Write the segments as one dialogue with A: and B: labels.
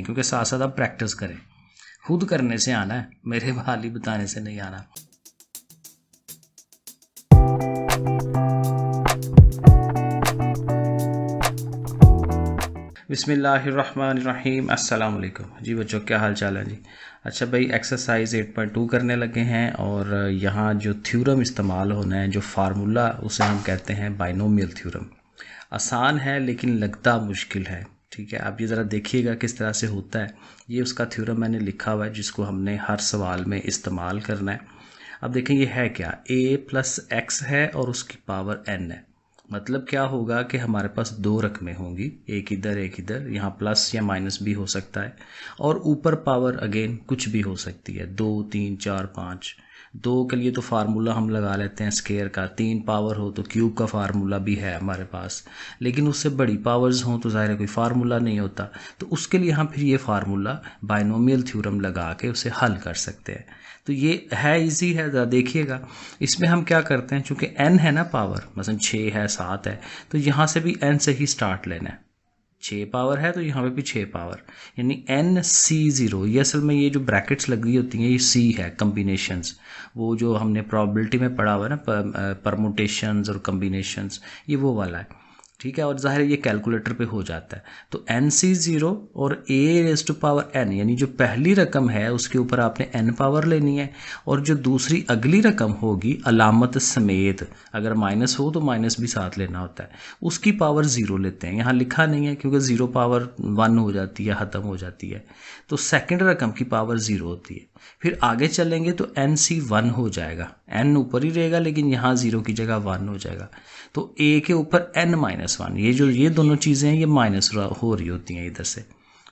A: हैं, क्योंकि साथ साथ आप प्रैक्टिस करें। खुद करने से आना है, मेरे खाली बताने से नहीं आना। बिस्मिल्लाहिर्रहमानिर्रहीम, अस्सलाम वालेकुम जी बच्चों, क्या हाल चाल है जी। अच्छा भाई, एक्सरसाइज 8.2 करने लगे हैं और यहाँ जो थ्योरम इस्तेमाल होना है, जो फार्मूला, उसे हम कहते हैं बाइनोमियल थ्योरम। आसान है लेकिन लगता मुश्किल है, ठीक है। आप ये ज़रा देखिएगा किस तरह से होता है। ये उसका थ्योरम मैंने लिखा हुआ है जिसको हमने हर सवाल में इस्तेमाल करना है। अब देखें ये है क्या, a+x है और उसकी पावर n है। मतलब क्या होगा कि हमारे पास दो रकमें होंगी, एक इधर, यहाँ प्लस या माइनस भी हो सकता है, और ऊपर पावर अगेन कुछ भी हो सकती है, 2, 3, 4, 5। 2 के लिए तो फार्मूला हम लगा लेते हैं स्केयर का, 3 पावर हो तो क्यूब का फार्मूला भी है हमारे पास, लेकिन उससे बड़ी पावर्स हों तो ज़ाहिर है कोई फार्मूला नहीं होता। तो उसके लिए हम फिर ये फार्मूला बाइनोमियल थ्योरम लगा के उसे हल कर सकते हैं। तो ये है इजी है, ज़रा देखिएगा। इसमें हम क्या करते हैं, चूँकि n है ना पावर, मतलब 6 है, 7 है, तो यहाँ से भी n से ही स्टार्ट लेना है। 6 पावर है तो यहाँ पे भी 6 पावर, यानी NC0। ये असल में ये जो ब्रैकेट्स लगी होती हैं ये C है, कम्बिनेशंस। वो जो हमने प्रोबेबिलिटी में पढ़ा हुआ है ना, परमुटेशंस और कम्बिनेशंस, ये वो वाला है, ठीक है। और ज़ाहिर है ये कैलकुलेटर पे हो जाता है। तो NC0 और a⁻n, यानी जो पहली रकम है उसके ऊपर आपने n पावर लेनी है, और जो दूसरी अगली रकम होगी अलामत समेत, अगर माइनस हो तो माइनस भी साथ लेना होता है, उसकी पावर 0 लेते हैं। यहाँ लिखा नहीं है क्योंकि 0 पावर 1 हो जाती है, ख़त्म हो जाती है, तो सेकंड रकम की पावर 0 होती है। फिर आगे चलेंगे तो NC1 हो जाएगा, n ऊपर ही रहेगा लेकिन यहाँ 0 की जगह 1 हो जाएगा। तो a के ऊपर n-1, ये दोनों चीज़ें हैं, ये माइनस हो रही होती हैं इधर से,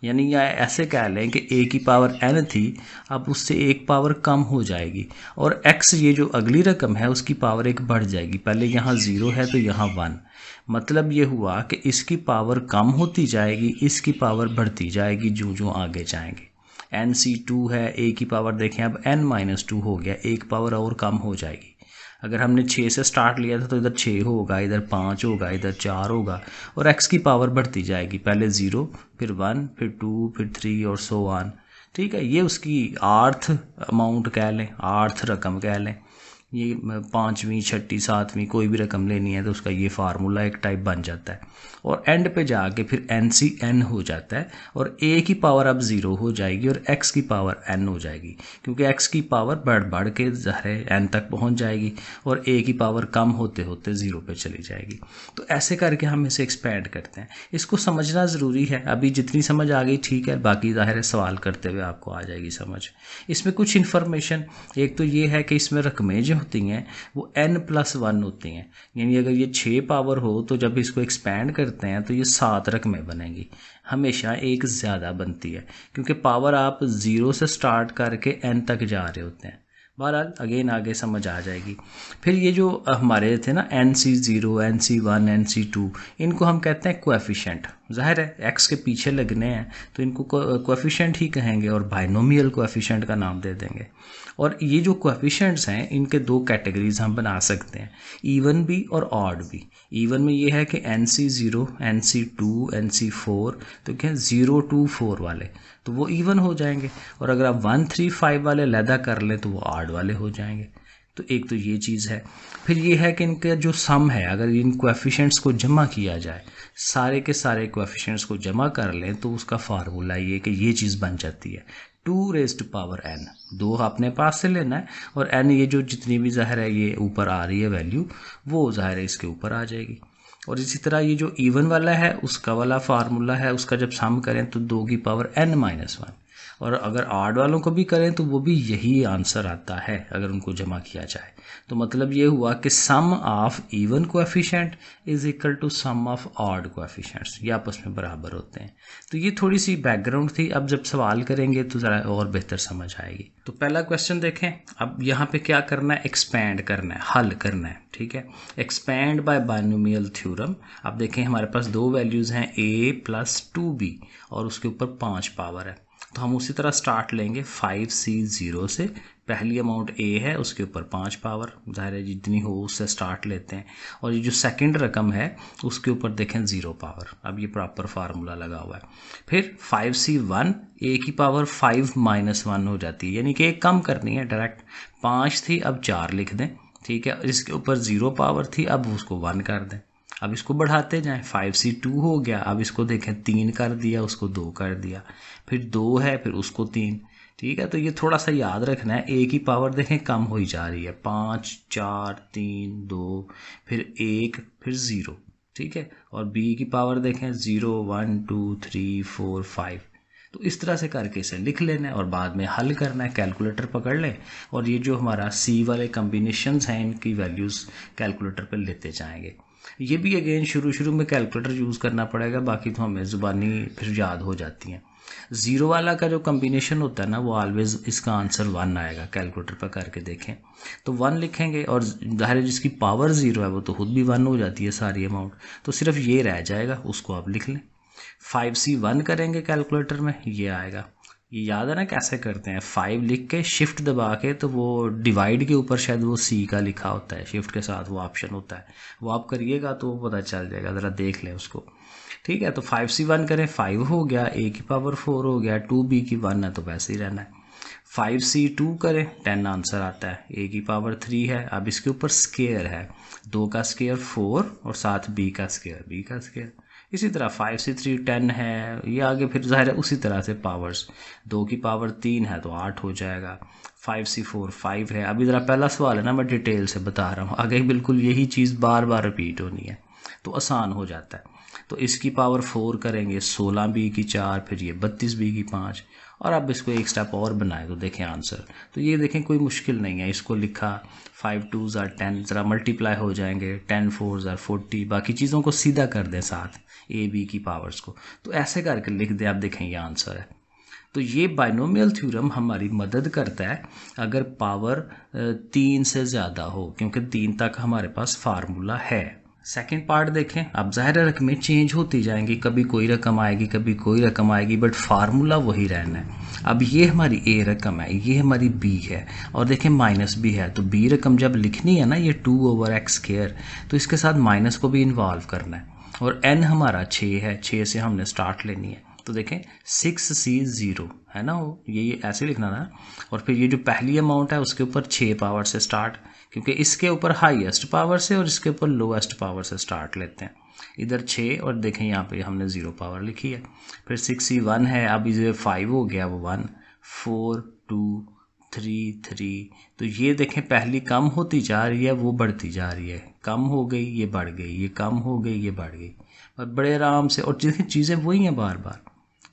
A: यानी या ऐसे कह लें कि a की पावर n थी, अब उससे एक पावर कम हो जाएगी, और x ये जो अगली रकम है उसकी पावर एक बढ़ जाएगी। पहले यहाँ 0 है तो यहाँ 1, मतलब ये हुआ कि इसकी पावर कम होती जाएगी, इसकी पावर बढ़ती जाएगी जो जो आगे जाएंगे। NC2 है, a की पावर देखें अब n-2 हो गया, एक पावर और कम हो जाएगी। अगर हमने 6 से स्टार्ट लिया था तो इधर 6 होगा, इधर 5 होगा, इधर 4 होगा, और x की पावर बढ़ती जाएगी, पहले 0, फिर 1, फिर 2, फिर 3 और सो ऑन, ठीक है। ये उसकी आर्थ अमाउंट कह लें, आर्थ रकम कह लें। ये 5वीं, 6ठी, 7वीं कोई भी रकम लेनी है तो उसका ये फार्मूला एक टाइप बन जाता है, और एंड पे जाके फिर NCn हो जाता है, और a की पावर अब 0 हो जाएगी और x की पावर n हो जाएगी, क्योंकि x की पावर बढ़ के ज़ाहिर n तक पहुंच जाएगी, और a की पावर कम होते होते 0 पे चली जाएगी। तो ऐसे करके हम इसे एक्सपैंड करते हैं। इसको समझना ज़रूरी है, अभी जितनी समझ आ गई ठीक है, बाकी ज़ाहिर है सवाल करते हुए आपको आ जाएगी समझ। इसमें कुछ इन्फॉर्मेशन, एक तो ये है कि इसमें रकमें जो होती हैं वो n+1 होती हैं, यानी अगर ये 6 पावर हो तो जब इसको एक्सपैंड करते हैं तो ये 7 रकमें बनेंगी, हमेशा एक ज़्यादा बनती है, क्योंकि पावर आप 0 से स्टार्ट करके n तक जा रहे होते हैं। बहरहाल अगेन आगे समझ आ जाएगी। फिर ये जो हमारे थे ना NC0, NC1, NC2, इनको हम कहते हैं कोएफिशिएंट। जाहिर है x के पीछे लगने हैं तो इनको कोएफिशिएंट ही कहेंगे, और बाइनोमियल कोएफिशिएंट का नाम दे देंगे। और ये जो कोएफिशिएंट्स हैं इनके 2 कैटेगरीज हम बना सकते हैं, इवन भी और ऑड भी। इवन में ये है कि NC0, NC2, NC4, तो क्या 0 to 4 वाले तो वो इवन हो जाएंगे, और अगर आप 1, 3, 5 वाले लैदा कर लें तो वो ऑड वाले हो जाएंगे। तो एक तो ये चीज़ है। फिर ये है कि इनका जो सम है, अगर इन कोएफिशिएंट्स को जमा किया जाए, सारे के सारे कोएफिशिएंट्स को जमा कर लें तो उसका फार्मूला ये कि ये चीज़ बन जाती है 2n। 2 अपने पास से लेना है, और n ये जो जितनी भी ज़ाहिर है ये ऊपर आ रही है वैल्यू, वो ज़ाहिर है इसके ऊपर आ जाएगी। और इसी तरह ये जो इवन वाला है उसका वाला फार्मूला है, उसका जब सम करें तो 2 की पावर n-1, और अगर ऑड वालों को भी करें तो वो भी यही आंसर आता है अगर उनको जमा किया जाए। तो मतलब ये हुआ कि sum of even coefficient is equal to sum of odd coefficients, ये आपस में बराबर होते हैं। तो ये थोड़ी सी बैकग्राउंड थी, अब जब सवाल करेंगे तो ज़रा और बेहतर समझ आएगी। तो पहला क्वेश्चन देखें, अब यहाँ पे क्या करना है, एक्सपैंड करना है, हल करना है, ठीक है। Expand by binomial theorem. अब देखें हमारे पास 2 वैल्यूज़ हैं a + 2b, और उसके ऊपर 5 पावर है। तो हम उसी तरह स्टार्ट लेंगे 5C0 से। पहली अमाउंट A है, उसके ऊपर 5 पावर, ज़ाहिर है जितनी हो उससे स्टार्ट लेते हैं। और ये जो सेकंड रकम है उसके ऊपर देखें 0 पावर। अब ये प्रॉपर फार्मूला लगा हुआ है। फिर 5C1 A की पावर 5 - 1 हो जाती है, यानी कि एक कम करनी है डायरेक्ट। 5 थी, अब 4 लिख दें, ठीक है। इसके ऊपर 0 पावर थी, अब उसको 1 कर दें। अब इसको बढ़ाते जाएं, 5C2 हो गया। अब इसको देखें 3 कर दिया, उसको 2 कर दिया, फिर 2 है, फिर उसको 3, ठीक है। तो ये थोड़ा सा याद रखना है। A की पावर देखें कम हो ही जा रही है, 5 4 3 2, फिर 1, फिर 0, ठीक है। और B की पावर देखें 0 1 2 3 4 5। तो इस तरह से करके इसे लिख लेना है और बाद में हल करना है। कैलकुलेटर पकड़ लें और ये जो हमारा C वाले कम्बिनेशंस हैं इनकी वैल्यूज़ कैलकुलेटर पर लेते जाएंगे। ये भी अगेन शुरू में कैलकुलेटर यूज़ करना पड़ेगा, बाकी तो हमें ज़ुबानी फिर याद हो जाती हैं। 0 वाला का जो कम्बिनेशन होता है ना, वो ऑलवेज इसका आंसर 1 आएगा। कैलकुलेटर पर करके देखें तो 1 लिखेंगे, और ज़ाहिर है जिसकी पावर 0 है वो तो खुद भी 1 हो जाती है सारी अमाउंट, तो सिर्फ ये रह जाएगा, उसको आप लिख लें। 5C1 करेंगे कैलकुलेटर में, ये आएगा। ये याद है ना कैसे करते हैं, 5 लिख के शिफ्ट दबा के, तो वो डिवाइड के ऊपर शायद वो C का लिखा होता है, शिफ्ट के साथ वो ऑप्शन होता है, वो आप करिएगा तो वो पता चल जाएगा, ज़रा देख लें उसको, ठीक है। तो 5C1 करें, 5 हो गया, A की पावर 4 हो गया, 2B की 1 है तो वैसे ही रहना है। 5C2 करें, 10 आंसर आता है। A की पावर 3 है, अब इसके ऊपर स्केयर है, 2 का स्केयर 4 और साथ B का स्केयर। इसी तरह 5C3 10 है, ये आगे फिर ज़ाहिर है उसी तरह से पावर्स, 2 की पावर 3 है तो 8 हो जाएगा। 5C4 5 है। अभी ज़रा पहला सवाल है ना, मैं डिटेल से बता रहा हूँ, आगे बिल्कुल यही चीज़ बार बार रिपीट होनी है तो आसान हो जाता है। तो इसकी पावर 4 करेंगे, 16B की 4, फिर ये 32B की 5, और अब इसको एक स्टेप और बनाए तो देखें आंसर। तो ये देखें कोई मुश्किल नहीं है, इसको लिखा 5 2s are 10, ज़रा मल्टीप्लाई हो जाएंगे, 10 4s are 40, बाकी चीज़ों को सीधा कर दें साथ A B की पावर्स को, तो ऐसे करके लिख दें, आप देखें ये आंसर है। तो ये बाइनोमियल थ्योरम हमारी मदद करता है अगर पावर 3 से ज़्यादा हो, क्योंकि 3 तक हमारे पास फार्मूला है। सेकंड पार्ट देखें, अब ज़ाहिर रकमें चेंज होती जाएंगी, कभी कोई रकम आएगी, कभी कोई रकम आएगी, बट फार्मूला वही रहना है। अब ये हमारी A रकम है, ये हमारी B है, और देखें माइनस भी है, तो B रकम जब लिखनी है ना, ये 2/x², तो इसके साथ माइनस को भी इन्वॉल्व करना है। और n हमारा 6 है, 6 से हमने स्टार्ट लेनी है, तो देखें 6C0 है ना, वो ये ऐसे लिखना था। और फिर ये जो पहली अमाउंट है उसके ऊपर 6 पावर से स्टार्ट, क्योंकि इसके ऊपर हाईएस्ट पावर से और इसके ऊपर लोएस्ट पावर से स्टार्ट लेते हैं। इधर 6 और देखें यहाँ पे हमने 0 पावर लिखी है। फिर 6C1 है, अब इधर 5 हो गया, वो 1 4 2 3 3, तो ये देखें पहली कम होती जा रही है, वो बढ़ती जा रही है, कम हो गई ये बढ़ गई, ये कम हो गई ये बढ़ गई, और बड़े आराम से। और चीज़ें वही हैं बार बार,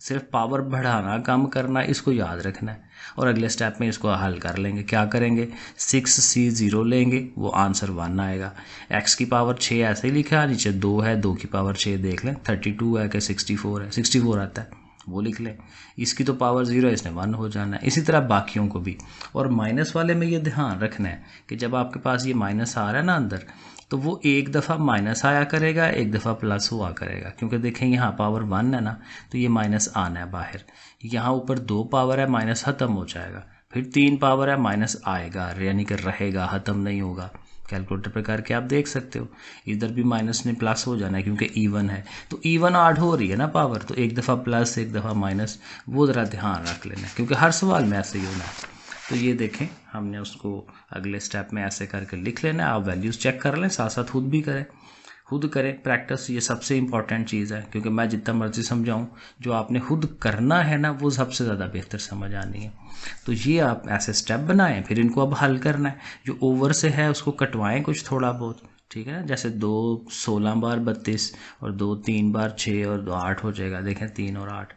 A: सिर्फ पावर बढ़ाना कम करना, इसको याद रखना है। और अगले स्टेप में इसको हल कर लेंगे। क्या करेंगे, 6C0 लेंगे, वो आंसर 1 आएगा। x की पावर 6 ऐसे ही लिखा है, नीचे 2 है, 2 की पावर 6 देख लें, 32 है कि 64 है, 64 आता है वो लिख लें। इसकी तो पावर 0 है, इसने 1 हो जाना है। इसी तरह बाकियों को भी। और माइनस वाले में ये ध्यान रखना है कि जब आपके पास ये माइनस आ रहा है ना अंदर, तो वो एक दफ़ा माइनस आया करेगा, एक दफ़ा प्लस हुआ करेगा, क्योंकि देखें यहाँ पावर 1 है ना, तो ये माइनस आना है बाहर। यहाँ ऊपर 2 पावर है, माइनस ख़त्म हो जाएगा, फिर 3 पावर है, माइनस आएगा, यानी कि रहेगा, ख़त्म नहीं होगा। कैलकुलेटर पे करके आप देख सकते हो, इधर भी माइनस ने प्लस हो जाना है क्योंकि इवन है, तो इवन ऐड हो रही है ना पावर, तो एक दफ़ा प्लस एक दफ़ा माइनस, वो ज़रा ध्यान रख लेना क्योंकि हर सवाल में ऐसे ही होना है। तो ये देखें हमने उसको अगले स्टेप में ऐसे करके लिख लेना है। आप वैल्यूज़ चेक कर लें, साथ साथ खुद करें प्रैक्टिस, ये सबसे इंपॉर्टेंट चीज़ है, क्योंकि मैं जितना मर्जी समझाऊं, जो आपने खुद करना है ना वो सबसे ज़्यादा बेहतर समझ आनी है। तो ये आप ऐसे स्टेप बनाएं, फिर इनको अब हल करना है। जो ओवर से है उसको कटवाएं कुछ थोड़ा बहुत, ठीक है ना, जैसे 2 16 बार 32 और 2 3 बार 6 और 2 8 हो जाएगा, देखें 3 और 8,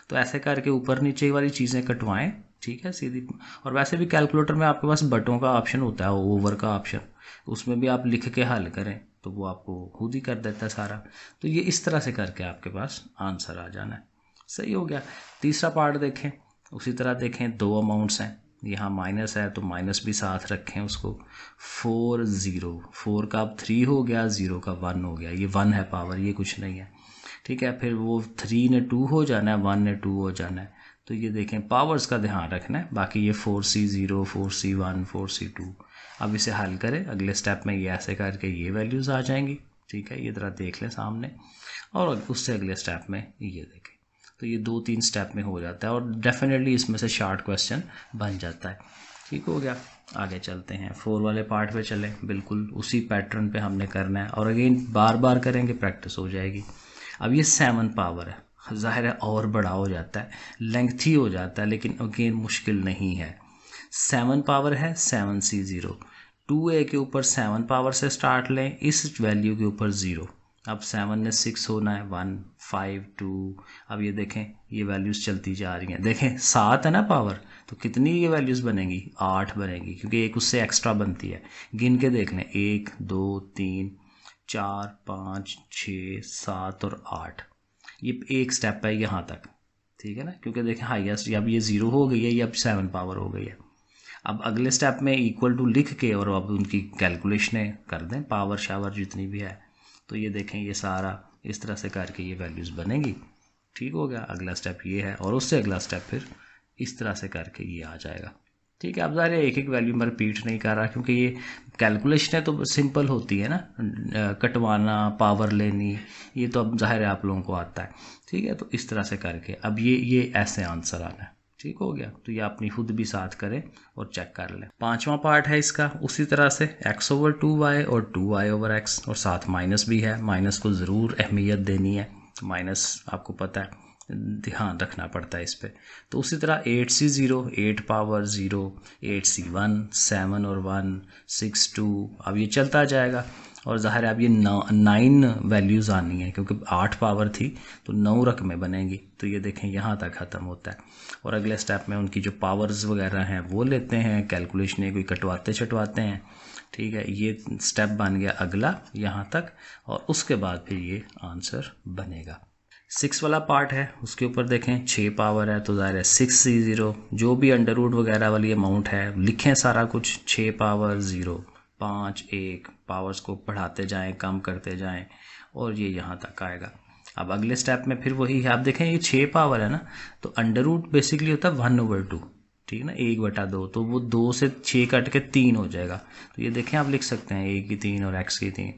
A: तो ऐसे करके ऊपर नीचे वाली चीज़ें कटवाएं, ठीक है सीधी। और वैसे भी कैलकुलेटर में आपके पास बटों का ऑप्शन होता है, ओवर का ऑप्शन, उसमें भी आप लिख के हल करें तो वो आपको खुद ही कर देता है सारा। तो ये इस तरह से करके आपके पास आंसर आ जाना है। सही हो गया। तीसरा पार्ट देखें, उसी तरह देखें, 2 अमाउंट्स हैं, यहाँ माइनस है तो माइनस भी साथ रखें उसको। 4 0, 4 का अब 3 हो गया, 0 का 1 हो गया, ये 1 है पावर, ये कुछ नहीं है। ठीक है। फिर वो 3 ने 2 हो जाना है, 1 ने 2 हो जाना है। तो ये देखें पावर्स का ध्यान रखना है। बाकी ये 4C0, 4C1, 4C2। अब इसे हल करें, अगले स्टेप में ये ऐसे करके ये वैल्यूज़ आ जाएंगी। ठीक है, ये ज़रा देख लें सामने, और उससे अगले स्टेप में ये देखें। तो ये 2-3 स्टेप में हो जाता है और डेफिनेटली इसमें से शार्ट क्वेश्चन बन जाता है। ठीक हो गया, आगे चलते हैं 4 वाले पार्ट पे चलें। बिल्कुल उसी पैटर्न पे हमने करना है और अगेन बार बार करेंगे, प्रैक्टिस हो जाएगी। अब ये 7 पावर है, ज़ाहिर है और बड़ा हो जाता है, लेंथी हो जाता है, लेकिन अगेन मुश्किल नहीं है। 7 पावर है 7C0, 2A के ऊपर 7 पावर से स्टार्ट लें, इस वैल्यू के ऊपर 0। अब 7 ने 6 होना है, 1, 5, 2। अब ये देखें ये वैल्यूज़ चलती जा रही हैं। देखें 7 है ना पावर, तो कितनी ये वैल्यूज़ बनेंगी, 8 बनेगी, क्योंकि एक उससे एक्स्ट्रा बनती है। गिन के देख लें, 1, 2, 3, 4, 5, 6, 7 और 8। ये एक स्टेप है यहाँ तक, ठीक है ना, क्योंकि देखें हाईएस्ट अब ये 0 हो गई है, ये अब 7 पावर हो गई है। अब अगले स्टेप में इक्वल टू लिख के और अब उनकी कैलकुलेशनें कर दें, पावर शावर जितनी भी है। तो ये देखें ये सारा इस तरह से करके ये वैल्यूज़ बनेंगी। ठीक हो गया, अगला स्टेप ये है और उससे अगला स्टेप फिर इस तरह से करके ये आ जाएगा। ठीक है, अब ज़ाहिर एक एक वैल्यू मैं रिपीट नहीं कर रहा, क्योंकि ये कैलकुलेशनें तो सिंपल होती है ना, कटवाना, पावर लेनी, ये तो अब ज़ाहिर है आप लोगों को आता है। ठीक है, तो इस तरह से करके अब ये ऐसे आंसर आना है। ठीक हो गया, तो ये अपनी खुद भी साथ करें और चेक कर लें। 5वां पार्ट है इसका उसी तरह से x/2y और 2y/x, और साथ माइनस भी है। माइनस को ज़रूर अहमियत देनी है, माइनस आपको पता है ध्यान रखना पड़ता है इस पर। तो उसी तरह 8C0, 8 पावर 0, 8C1, 7 और 1, 6, 2। अब ये चलता जाएगा और ज़ाहिर है अब ये 9 वैल्यूज़ आनी है, क्योंकि 8 पावर थी तो 9 रकमें बनेंगी। तो ये देखें यहाँ तक ख़त्म होता है और अगले स्टेप में उनकी जो पावर्स वगैरह हैं वो लेते हैं, कैलकुलेशन कोई कटवाते छटवाते हैं। ठीक है, ये स्टेप बन गया अगला यहाँ तक, और उसके बाद फिर ये आंसर बनेगा। 6 वाला पार्ट है, उसके ऊपर देखें 6 पावर है, तो ज़ाहिर है 6C0, जो भी अंडर रूट वगैरह वाली अमाउंट है लिखें सारा कुछ, 6 पावर 0, 5, 1, पावर्स को बढ़ाते जाएं, कम करते जाएं, और ये यहाँ तक आएगा। अब अगले स्टेप में फिर वही है। आप देखें ये 6 पावर है ना, तो अंडर रूट बेसिकली होता है 1/2, ठीक है ना, 1/2, तो वो 2 से 6 कट के 3 हो जाएगा। तो ये देखें आप लिख सकते हैं 1 की 3 और x की 3,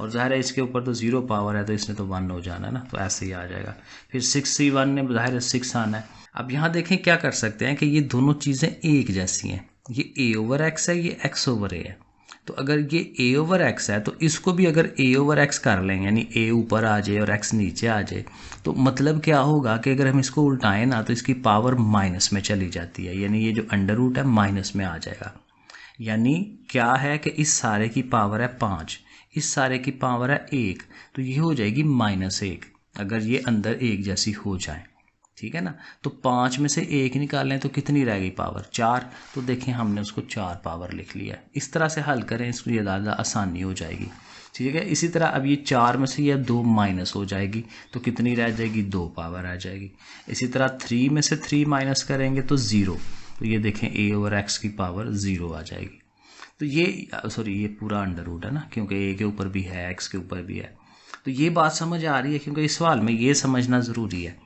A: और ज़ाहिर है इसके ऊपर तो 0 पावर है, तो इसने तो 1 हो जाना है ना, तो ऐसे ही आ जाएगा। फिर 6C1 ने ज़ाहिर है 6 आना है। अब यहाँ देखें क्या कर सकते हैं कि ये दोनों चीज़ें एक जैसी हैं, ये a/x है, ये x/a है। तो अगर ये a/x है तो इसको भी अगर a/x कर लें, यानी a ऊपर आ जाए और x नीचे आ जाए, तो मतलब क्या होगा कि अगर हम इसको उल्टाएं ना तो इसकी पावर माइनस में चली जाती है, यानी ये जो अंडर रूट है माइनस में आ जाएगा। यानी क्या है कि इस सारे की पावर है 5, इस सारे की पावर है 1, तो ये हो जाएगी -1 अगर ये अंदर एक जैसी हो जाए। ठीक है ना, तो 5 में से 1 निकालें तो कितनी रह गई पावर, 4। तो देखें हमने उसको 4 पावर लिख लिया। इस तरह से हल करें, इसको ये ज़्यादा आसानी हो जाएगी। ठीक है, इसी तरह अब ये 4 में से ये 2 माइनस हो जाएगी, तो कितनी रह जाएगी, 2 पावर आ जाएगी। इसी तरह 3 में से 3 माइनस करेंगे तो 0, तो ये देखें a/x की पावर 0 आ जाएगी। तो ये पूरा अंडर रूट है ना, क्योंकि a के ऊपर भी है, x के ऊपर भी है। तो ये बात समझ आ रही है, क्योंकि इस सवाल में ये समझना ज़रूरी है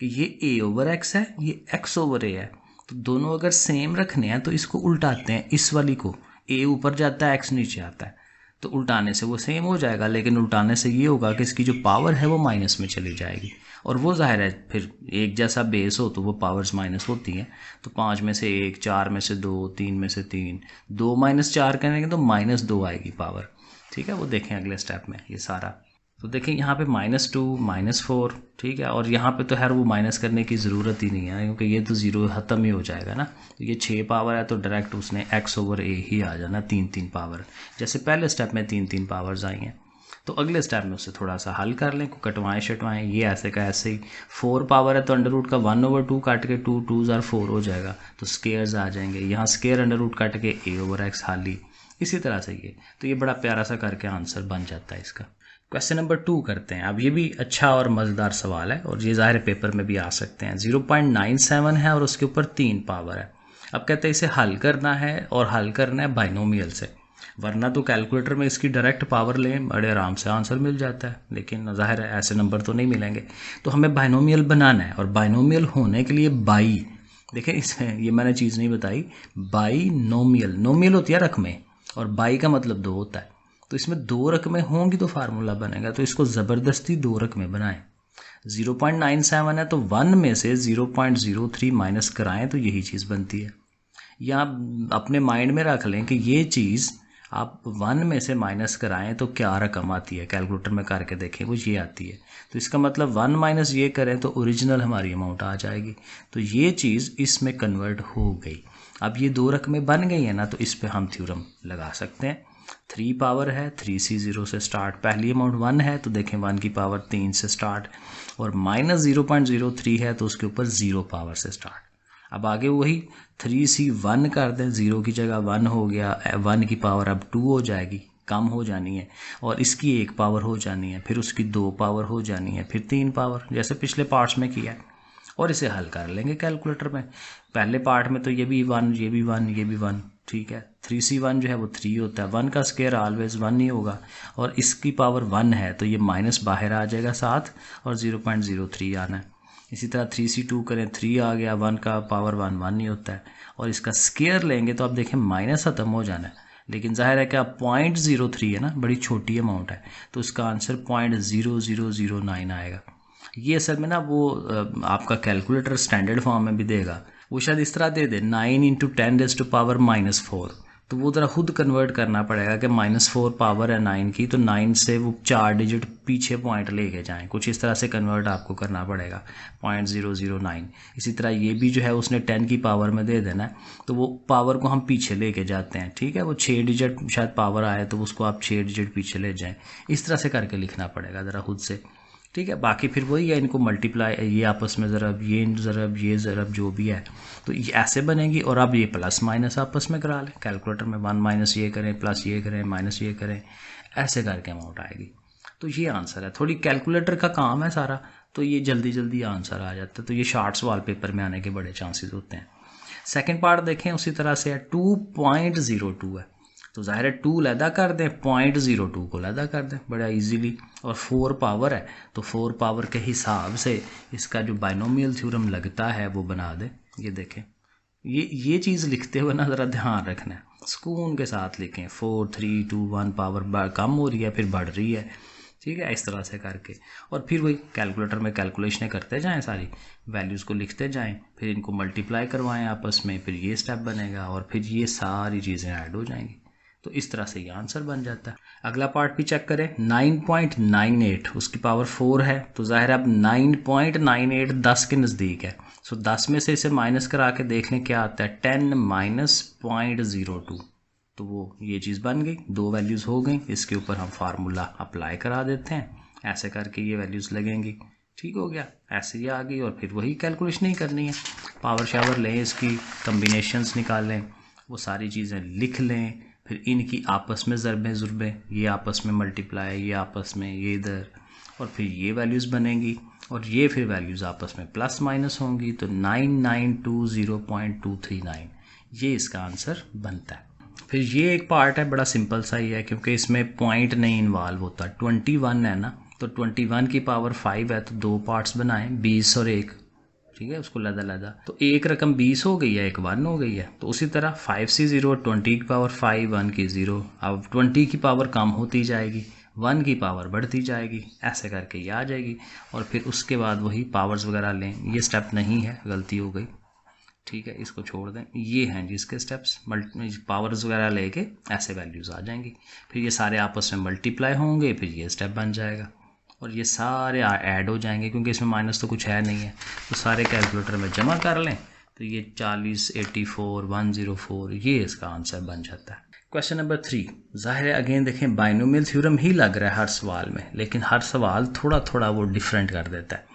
A: कि ये a/x है, ये x/a है। तो दोनों अगर सेम रखने हैं तो इसको उल्टाते हैं, इस वाली को, a ऊपर जाता है x नीचे आता है, तो उल्टाने से वो सेम हो जाएगा, लेकिन उल्टाने से ये होगा कि इसकी जो पावर है वो माइनस में चली जाएगी, और वो जाहिर है फिर एक जैसा बेस हो तो वो पावर्स माइनस होती हैं। तो 5 में से 1, 4 में से 2, 3 में से 3, 2 - 4 करेंगे तो -2 आएगी पावर। ठीक है, वो देखें अगले स्टेप में ये सारा। तो देखें यहाँ पे -2, -4, ठीक है, और यहाँ पे तो खैर वो माइनस करने की ज़रूरत ही नहीं है, क्योंकि ये तो 0 ख़त्म ही हो जाएगा ना। तो ये 6 पावर है तो डायरेक्ट उसने x/a ही आ जाना, 3 पावर, जैसे पहले स्टेप में 3 पावर्स आई हैं। तो अगले स्टेप में उससे थोड़ा सा हल कर लें, कटवाएँ शटवाएँ, ये ऐसे का ऐसे ही। 4 पावर है तो अंडर रूट का 1/2 काट के 2 2s are 4 हो जाएगा, तो स्केयर्स आ जाएंगे, यहाँ स्केयर अंडर रूट काट के a/x हाली, इसी तरह से ये। तो ये बड़ा प्यारा सा करके आंसर बन जाता है इसका। क्वेश्चन नंबर 2 करते हैं। अब ये भी अच्छा और मज़ेदार सवाल है, और ये ज़ाहिर पेपर में भी आ सकते हैं। 0.97 है और उसके ऊपर 3 पावर है। अब कहते हैं इसे हल करना है, और हल करना है बाइनोमियल से। वरना तो कैलकुलेटर में इसकी डायरेक्ट पावर लें, बड़े आराम से आंसर मिल जाता है, लेकिन जाहिर है ऐसे नंबर तो नहीं मिलेंगे। तो हमें बाइनोमियल बनाना है, और बाइनोमियल होने के लिए बाई, देखें इसमें ये मैंने चीज़ नहीं बताई, बाइनोमियल, नोमियल होती है रकमें और बाई का मतलब 2 होता है, तो इसमें 2 रकमें होंगी तो फार्मूला बनेगा। तो इसको ज़बरदस्ती 2 रकमें बनाएं। 0.97 है तो 1 में से 0.03 माइनस कराएं तो यही चीज़ बनती है। या अपने माइंड में रख लें कि ये चीज़ आप 1 में से माइनस कराएं तो क्या रकम आती है, कैलकुलेटर में करके देखें वो ये आती है। तो इसका मतलब 1 माइनस ये करें तो ओरिजिनल हमारी अमाउंट आ जाएगी। तो ये चीज़ इसमें कन्वर्ट हो गई। अब ये 2 रकमें बन गई हैं ना, तो इस पे हम थ्योरम लगा सकते हैं। 3 पावर है, 3c 0 से स्टार्ट, पहली अमाउंट 1 है तो देखें 1 की पावर 3 से स्टार्ट, और माइनस 0.03 है तो उसके ऊपर 0 पावर से स्टार्ट। अब आगे वही 3c 1 कर दें, 0 की जगह 1 हो गया, 1 की पावर अब 2 हो जाएगी, कम हो जानी है, और इसकी 1 पावर हो जानी है, फिर उसकी 2 पावर हो जानी है, फिर 3 पावर, जैसे पिछले पार्ट्स में किया है। और इसे हल कर लेंगे कैलकुलेटर में। पहले पार्ट में तो ये भी 1, ये भी 1, ये भी 1, ठीक है। 3c1 जो है वो 3 होता है, 1 का स्क्वायर ऑलवेज 1 ही होगा, और इसकी पावर 1 है तो ये माइनस बाहर आ जाएगा साथ, और 0.03 आना है। इसी तरह 3c2 करें, 3 आ गया, 1 का पावर 1 ही होता है, और इसका स्क्वायर लेंगे तो आप देखें माइनस खत्म हो जाना है, लेकिन जाहिर है कि आप 0.03 है ना, बड़ी छोटी अमाउंट है, तो इसका आंसर 0.0009 आएगा। ये असल में ना वो आपका कैलकुलेटर स्टैंडर्ड फॉर्म में भी देगा, वो शायद इस तरह दे दे 9 × 10⁻⁻⁴, तो वो ज़रा खुद कन्वर्ट करना पड़ेगा कि -4 पावर है 9 की, तो 9 से वो 4 डिजिट पीछे पॉइंट लेके जाएं, कुछ इस तरह से कन्वर्ट आपको करना पड़ेगा 0.009। इसी तरह ये भी जो है उसने 10 की पावर में दे देना है, तो वो पावर को हम पीछे लेके जाते हैं, ठीक है। वो 6 डिजिट शायद पावर आए तो उसको आप 6 डिजिट पीछे ले जाएँ, इस तरह से करके लिखना पड़ेगा ज़रा खुद से, ठीक है। बाकी फिर वही है, इनको मल्टीप्लाई, ये आपस में ज़रब, ये ज़रब जो भी है, तो ये ऐसे बनेगी। और अब ये प्लस माइनस आपस में करा लें कैलकुलेटर में, 1 माइनस ये करें, प्लस ये करें, माइनस ये करें, ऐसे करके अमाउंट आएगी। तो ये आंसर है। थोड़ी कैलकुलेटर का काम है सारा, तो ये जल्दी जल्दी आंसर आ जाता है, तो ये शार्ट सवाल पेपर में आने के बड़े चांसेस होते हैं। सेकेंड पार्ट देखें, उसी तरह से है, 2.02 है, तो ज़ाहिर है 2 लैदा कर दें, 0.02 को लैदा कर दें बड़ा इजीली, और 4 पावर है तो 4 पावर के हिसाब से इसका जो बाइनोमियल थ्योरम लगता है वो बना दें। ये देखें, ये चीज़ लिखते हुए ना ज़रा ध्यान रखना है, सुकून के साथ लिखें। 4, 3, 2, 1 पावर कम हो रही है फिर बढ़ रही है, ठीक है, इस तरह से करके। और फिर वही कैलकुलेटर में कैलकुलेशनें करते जाएं, सारी वैल्यूज़ को लिखते जाएं, फिर इनको मल्टीप्लाई करवाएं आपस में, फिर ये स्टेप बनेगा, और फिर ये सारी चीज़ें ऐड हो जाएंगी। तो इस तरह से ये आंसर बन जाता है। अगला पार्ट भी चेक करें, 9.98 उसकी पावर 4 है, तो ज़ाहिर अब 9.98 10 के नज़दीक है, सो 10 में से इसे माइनस करा के देख लें क्या आता है, 10 माइनस 0.02, तो वो ये चीज़ बन गई, 2 वैल्यूज़ हो गई। इसके ऊपर हम फार्मूला अप्लाई करा देते हैं, ऐसे करके ये वैल्यूज़ लगेंगी, ठीक हो गया, ऐसे ही आ गई। और फिर वही कैलकुलेशन ही करनी है, पावर शावर लें, इसकी कम्बिनेशंस निकालें, वो सारी चीज़ें लिख लें, फिर इनकी आपस में ज़रबें ज़ुरबें, ये आपस में मल्टीप्लाई, ये आपस में, ये इधर, और फिर ये वैल्यूज़ बनेंगी, और ये फिर वैल्यूज़ आपस में प्लस माइनस होंगी, तो 9920.239 ये इसका आंसर बनता है। फिर ये एक पार्ट है, बड़ा सिंपल सा ही है, क्योंकि इसमें पॉइंट नहीं इन्वॉल्व होता। 21 है ना, तो 21 की पावर 5 है, तो 2 पार्ट्स बनाएं, 20 और 1, ठीक है, उसको लदा, तो एक रकम 20 हो गई है, एक 1 हो गई है। तो उसी तरह 5c 0, 20 की पावर 5, 1 की 0, अब 20 की पावर कम होती जाएगी, 1 की पावर बढ़ती जाएगी, ऐसे करके ये आ जाएगी। और फिर उसके बाद वही पावर्स वगैरह लें, ये स्टेप नहीं है, गलती हो गई, ठीक है, इसको छोड़ दें। ये हैं जिसके स्टेप्स, पावर्स वगैरह लेके ऐसे वैल्यूज़ आ जाएंगी, फिर ये सारे आपस में मल्टीप्लाई होंगे, फिर ये स्टेप बन जाएगा, और ये सारे ऐड हो जाएंगे, क्योंकि इसमें माइनस तो कुछ है नहीं है, तो सारे कैलकुलेटर में जमा कर लें, तो ये 40, 84, 104 ये इसका आंसर बन जाता है। क्वेश्चन नंबर 3, ज़ाहिर है अगेन देखें बाइनोमियल थ्योरम ही लग रहा है हर सवाल में, लेकिन हर सवाल थोड़ा थोड़ा वो डिफरेंट कर देता है।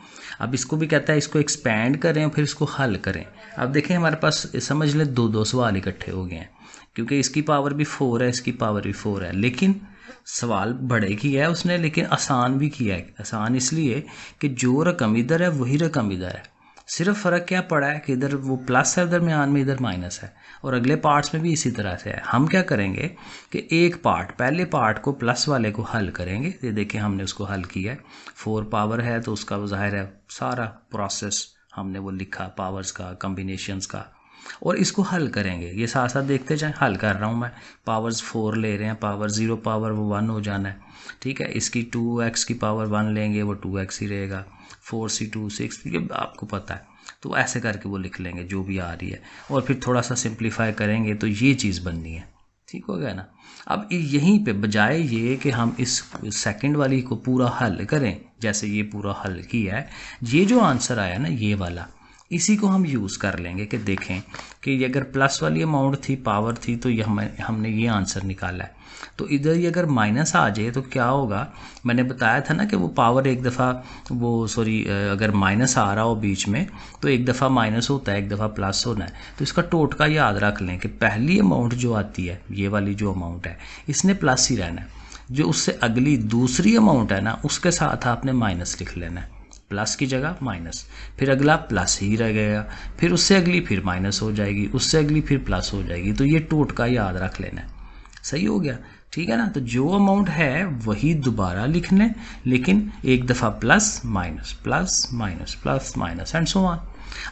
A: अब इसको भी कहता है इसको एक्सपेंड करें और फिर इसको हल करें। अब देखें हमारे पास समझ लें 2 सवाल इकट्ठे हो गए हैं, क्योंकि इसकी पावर भी 4 है, इसकी पावर भी 4 है, लेकिन सवाल बड़े किया है उसने, लेकिन आसान भी किया है। आसान इसलिए कि जो रकम इधर है वही रकम इधर है, सिर्फ फ़र्क क्या पड़ा है कि इधर वो प्लस है दरमियान में, इधर माइनस है, और अगले पार्ट्स में भी इसी तरह से है। हम क्या करेंगे कि एक पार्ट, पहले पार्ट को प्लस वाले को हल करेंगे। ये देखें हमने उसको हल किया है, 4 पावर है तो उसका ज़ाहिर है सारा प्रोसेस हमने वो लिखा, पावर्स का, कम्बिनेशंस का, और इसको हल करेंगे। ये साथ साथ देखते जाएं, हल कर रहा हूँ मैं। पावर्स 4 ले रहे हैं, पावर 0 पावर वो 1 हो जाना है, ठीक है। इसकी 2x की पावर 1 लेंगे, वो 2x ही रहेगा। 4c2 6, ये आपको पता है, तो ऐसे करके वो लिख लेंगे जो भी आ रही है, और फिर थोड़ा सा सिंप्लीफाई करेंगे तो ये चीज़ बननी है। ठीक हो गया ना। अब यहीं पे बजाय ये कि हम इस सेकंड वाली को पूरा हल करें, जैसे ये पूरा हल किया है, ये जो आंसर आया ना ये वाला, इसी को हम यूज़ कर लेंगे कि देखें कि ये अगर प्लस वाली अमाउंट थी, पावर थी, तो ये हमने ये आंसर निकाला है। तो इधर ये अगर माइनस आ जाए तो क्या होगा, मैंने बताया था ना कि वो पावर एक दफ़ा अगर माइनस आ रहा हो बीच में तो एक दफ़ा माइनस होता है, एक दफ़ा प्लस होना है। तो इसका टोटका याद रख लें कि पहली अमाउंट जो आती है, ये वाली जो अमाउंट है, इसने प्लस ही रहना है। जो उससे अगली दूसरी अमाउंट है ना, उसके साथ आपने माइनस लिख लेना है, प्लस की जगह माइनस, फिर अगला प्लस ही रह गया, फिर उससे अगली फिर माइनस हो जाएगी, उससे अगली फिर प्लस हो जाएगी। तो ये टोटका याद रख लेना है। सही हो गया, ठीक है ना। तो जो अमाउंट है वही दोबारा लिख लें, लेकिन एक दफ़ा plus minus plus minus plus minus and so on.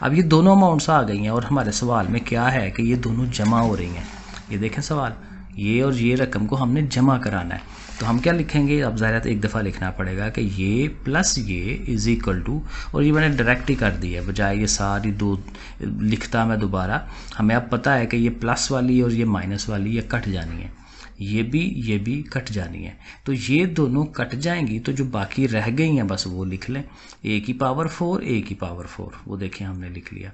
A: अब ये दोनों अमाउंट्स आ गई हैं और हमारे सवाल में क्या है कि ये दोनों जमा हो रही हैं। ये देखें सवाल, ये और ये रकम को हमने जमा कराना है। तो हम क्या लिखेंगे, अब ज़ाहिर एक दफ़ा लिखना पड़ेगा कि ये प्लस ये इज़ इक्वल टू, और ये मैंने डायरेक्ट ही कर दिया है बजाय ये सारी दो लिखता मैं दोबारा। हमें अब पता है कि ये प्लस वाली और ये माइनस वाली ये कट जानी है, ये भी कट जानी है। तो ये दोनों कट जाएंगी, तो जो बाकी रह गई हैं बस वो लिख लें, a की पावर 4 a की पावर 4, वो देखें हमने लिख लिया।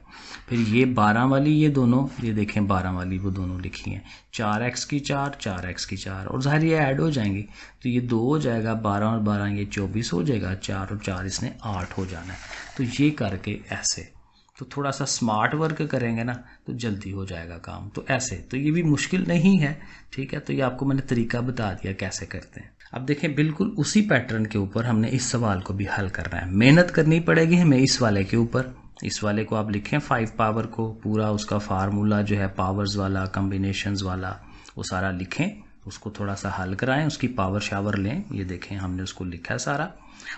A: फिर ये 12 वाली, ये दोनों, ये देखें 12 वाली वो दोनों लिखी हैं, 4x की 4 4x की 4, और ज़ाहिर ये ऐड हो जाएंगी तो ये 2 हो जाएगा, 12 और 12 ये 24 हो जाएगा, 4 और 4 इसने 8 हो जाना है। तो ये करके ऐसे, तो थोड़ा सा स्मार्ट वर्क करेंगे ना तो जल्दी हो जाएगा काम। तो ऐसे, तो ये भी मुश्किल नहीं है, ठीक है। तो ये आपको मैंने तरीका बता दिया कैसे करते हैं। अब देखें बिल्कुल उसी पैटर्न के ऊपर हमने इस सवाल को भी हल करना है। मेहनत करनी पड़ेगी हमें इस वाले के ऊपर। इस वाले को आप लिखें 5 पावर को, पूरा उसका फार्मूला जो है पावर्स वाला, कम्बिनेशंस वाला, वो सारा लिखें, उसको थोड़ा सा हल कराएं, उसकी पावर शावर लें। ये देखें हमने उसको लिखा है सारा,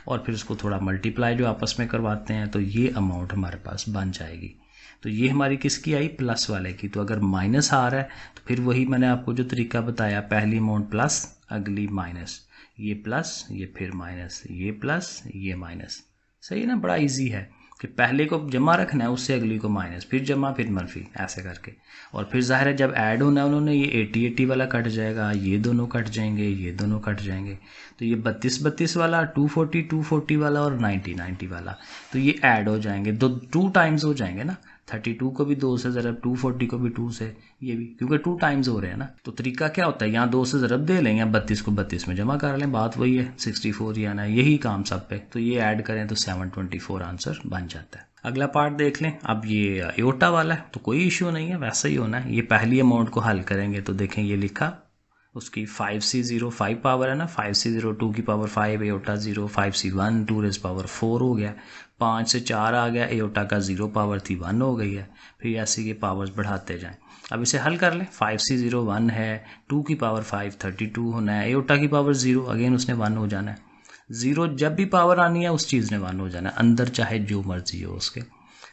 A: और फिर उसको थोड़ा मल्टीप्लाई जो आपस में करवाते हैं, तो ये अमाउंट हमारे पास बन जाएगी। तो ये हमारी किसकी आई, प्लस वाले की। तो अगर माइनस आ रहा है तो फिर वही मैंने आपको जो तरीका बताया, पहली अमाउंट प्लस, अगली माइनस, ये प्लस, ये फिर माइनस, ये प्लस, ये माइनस। सही है ना, बड़ा इजी है कि पहले को जमा रखना है, उससे अगली को माइनस, फिर जमा, फिर मनफी, ऐसे करके। और फिर जाहिर है जब ऐड होना है उन्होंने, ये 80 वाला कट जाएगा, ये दोनों कट जाएंगे, ये दोनों कट जाएंगे। तो ये 32 वाला, 240 वाला और 90 वाला, तो ये ऐड हो जाएंगे, 2 टाइम्स हो जाएंगे ना। 32 को भी 2 से ज़रब, 240 को भी 2 से, ये भी, क्योंकि 2 टाइम्स हो रहे हैं ना। तो तरीका क्या होता है, यहाँ 2 से ज़रब दे लें या 32 को 32 में जमा कर लें, बात वही है, 64 ही आना है, यही काम सब पे। तो ये ऐड करें तो 724 आंसर बन जाता है। अगला पार्ट देख लें। अब ये एयोटा वाला है तो कोई इशू नहीं है, वैसा ही होना है। ये पहली अमाउंट को हल करेंगे तो देखें ये लिखा, उसकी 5c0 5 पावर है ना, 5c0 2 की power 5, aorta 0, 5c1 2 rays power 4 हो गया, 5 से 4 आ गया, एयोटा का 0 पावर थी 1 हो गई है। फिर ऐसे ये पावर्स बढ़ाते जाएं। अब इसे हल कर लें, 5c0 1 है, 2 की पावर 5 32 होना है, एयोटा की पावर 0, अगेन उसने 1 हो जाना है। 0 जब भी पावर आनी है उस चीज़ ने 1 हो जाना है, अंदर चाहे जो मर्जी हो उसके।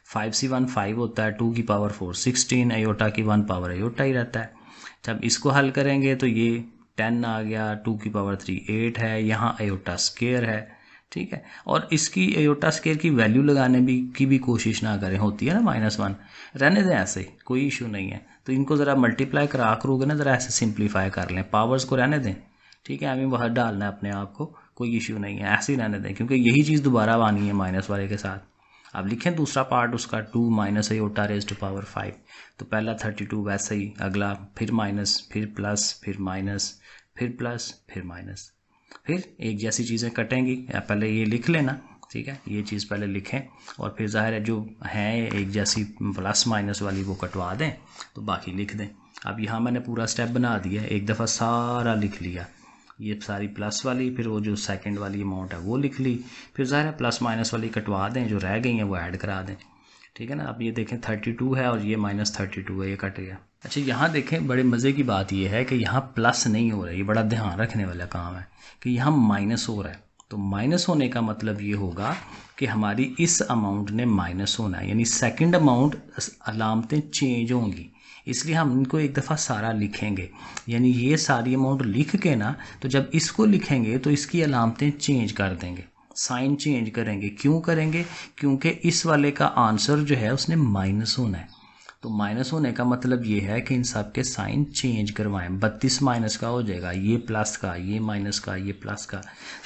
A: 5c1 5 होता है, 2 की पावर 4 16, एयोटा की 1 पावर एयोटा ही रहता है। जब इसको हल करेंगे तो ये 10 आ गया, 2 की पावर 3 8 है, यहाँ एयोटा स्केयर है, ठीक है। और इसकी एयोटा स्केयर की वैल्यू लगाने की भी कोशिश ना करें, होती है ना -1, रहने दें ऐसे, कोई इशू नहीं है। तो इनको ज़रा मल्टीप्लाई करोगे ना, ज़रा ऐसे सिंप्लीफाई कर लें, पावर्स को रहने दें, ठीक है। हमें बाहर डालना है अपने आप को, कोई इशू नहीं है, ऐसे ही रहने दें, क्योंकि यही चीज़ दोबारा आनी है माइनस वाले के साथ। अब लिखें दूसरा पार्ट उसका, 2 minus iota raise to power 5, तो पहला 32 वैसे ही, अगला फिर माइनस, फिर प्लस, फिर माइनस, फिर प्लस, फिर माइनस, फिर एक जैसी चीज़ें कटेंगी। पहले ये लिख लेना, ठीक है, ये चीज़ पहले लिखें, और फिर ज़ाहिर है जो है एक जैसी प्लस माइनस वाली वो कटवा दें, तो बाकी लिख दें। अब यहाँ मैंने पूरा स्टेप बना दिया, एक दफ़ा सारा लिख लिया, ये सारी प्लस वाली, फिर वो जो सेकंड वाली अमाउंट है वो लिख ली, फिर ज़ाहिर है प्लस माइनस वाली कटवा दें, जो रह गई हैं वो ऐड करा दें। ठीक है ना। अब ये देखें 32 है और ये -32 है, ये कट गया। अच्छा यहाँ देखें बड़े मज़े की बात ये है कि यहाँ प्लस नहीं हो रहा है, ये बड़ा ध्यान रखने वाला काम है कि यहाँ माइनस हो रहा है। तो माइनस होने का मतलब ये होगा कि हमारी इस अमाउंट ने माइनस होना है, यानी सेकंड अमाउंट अलामतें चेंज होंगी, इसलिए हम इनको एक दफ़ा सारा लिखेंगे। यानी ये सारी अमाउंट लिख के ना, तो जब इसको लिखेंगे तो इसकी अलामतें चेंज कर देंगे, साइन चेंज करेंगे। क्यों करेंगे? क्योंकि इस वाले का आंसर जो है उसने माइनस होना है। तो माइनस होने का मतलब ये है कि इन सब के साइन चेंज करवाएं। 32 माइनस का हो जाएगा, ये प्लस का, ये माइनस का, ये प्लस का।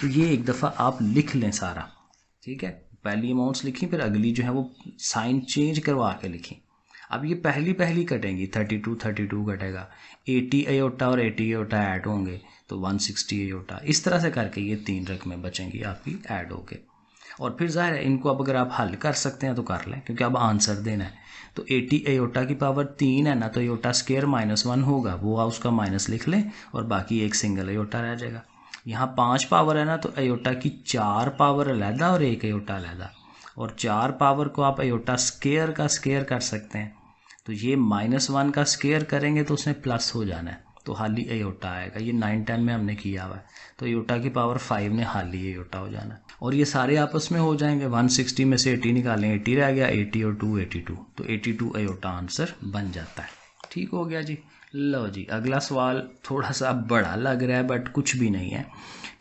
A: तो ये एक दफ़ा आप लिख लें सारा, ठीक है। पहली अमाउंट्स लिखी, फिर अगली जो है वो साइन चेंज करवा के लिखी। अब ये पहली कटेंगी, 32 कटेगा, 80 अयोटा और 80 अयोटा ऐड होंगे तो 160 अयोटा। इस तरह से करके ये 3 रकमें बचेंगी आपकी ऐड होके। और फिर ज़ाहिर है इनको अब अगर आप हल कर सकते हैं तो कर लें, क्योंकि अब आंसर देना है। तो 80 अयोटा की पावर 3 है ना, तो अयोटा स्क्वायर -1 होगा, वो आप उसका माइनस लिख लें और बाकी एक सिंगल अयोटा रह जाएगा। यहाँ 5 पावर है ना, तो अयोटा की 4 पावर अलहदा और 1 अयोटा अलहदा, और 4 पावर को आप अयोटा स्क्वायर का स्क्वायर कर सकते हैं। तो ये -1 का स्क्वायर करेंगे तो उसमें प्लस हो जाना है, तो हाली अयोटा आएगा। ये 9-10 में हमने किया हुआ है, तो अयोटा की पावर 5 ने हाली अयोटा हो जाना है। और ये सारे आपस में हो जाएंगे। 160 में से 80 निकालें, 80 रह गया, 80 और 2 82, तो 82 अयोटा आंसर बन जाता है। ठीक हो गया जी। लो जी, अगला सवाल थोड़ा सा बड़ा लग रहा है बट कुछ भी नहीं है,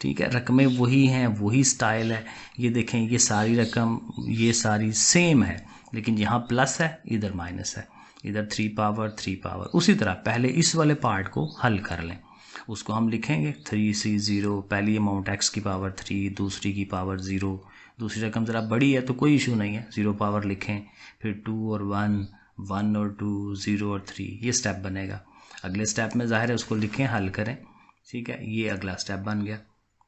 A: ठीक है। रकमें वही हैं, वही स्टाइल है। ये देखें, ये सारी रकम ये सारी सेम है, लेकिन यहाँ प्लस है, इधर माइनस है, इधर 3 पावर। उसी तरह पहले इस वाले पार्ट को हल कर लें, उसको हम लिखेंगे 3C0। पहली अमाउंट x की पावर 3, दूसरी की पावर 0। दूसरी रकम ज़रा बड़ी है तो कोई इशू नहीं है, 0 पावर लिखें, फिर 2 और 1, 1 और 2, 0 और 3, ये स्टेप बनेगा। अगले स्टेप में ज़ाहिर है उसको लिखें, हल करें, ठीक है। ये अगला स्टेप बन गया,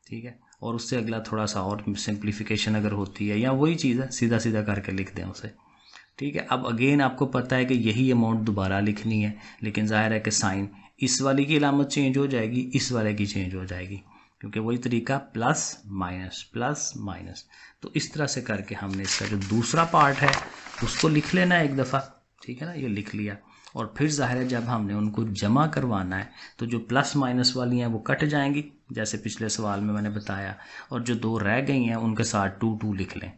A: ठीक है। और उससे अगला थोड़ा सा और सिंप्लीफिकेशन अगर होती है, या वही चीज़ है, सीधा सीधा करके लिख दें उसे, ठीक है। अब अगेन आपको पता है कि यही अमाउंट दोबारा लिखनी है, लेकिन ज़ाहिर है कि साइन इस वाली की अलामत चेंज हो जाएगी, इस वाले की चेंज हो जाएगी, क्योंकि वही तरीका प्लस माइनस। तो इस तरह से करके हमने इसका जो दूसरा पार्ट है उसको लिख लेना है एक दफ़ा, ठीक है ना। ये लिख लिया, और फिर ज़ाहिर है जब हमने उनको जमा करवाना है तो जो प्लस माइनस वाली हैं वो कट जाएंगी, जैसे पिछले सवाल में मैंने बताया, और जो 2 रह गई हैं उनके साथ 2 लिख लें,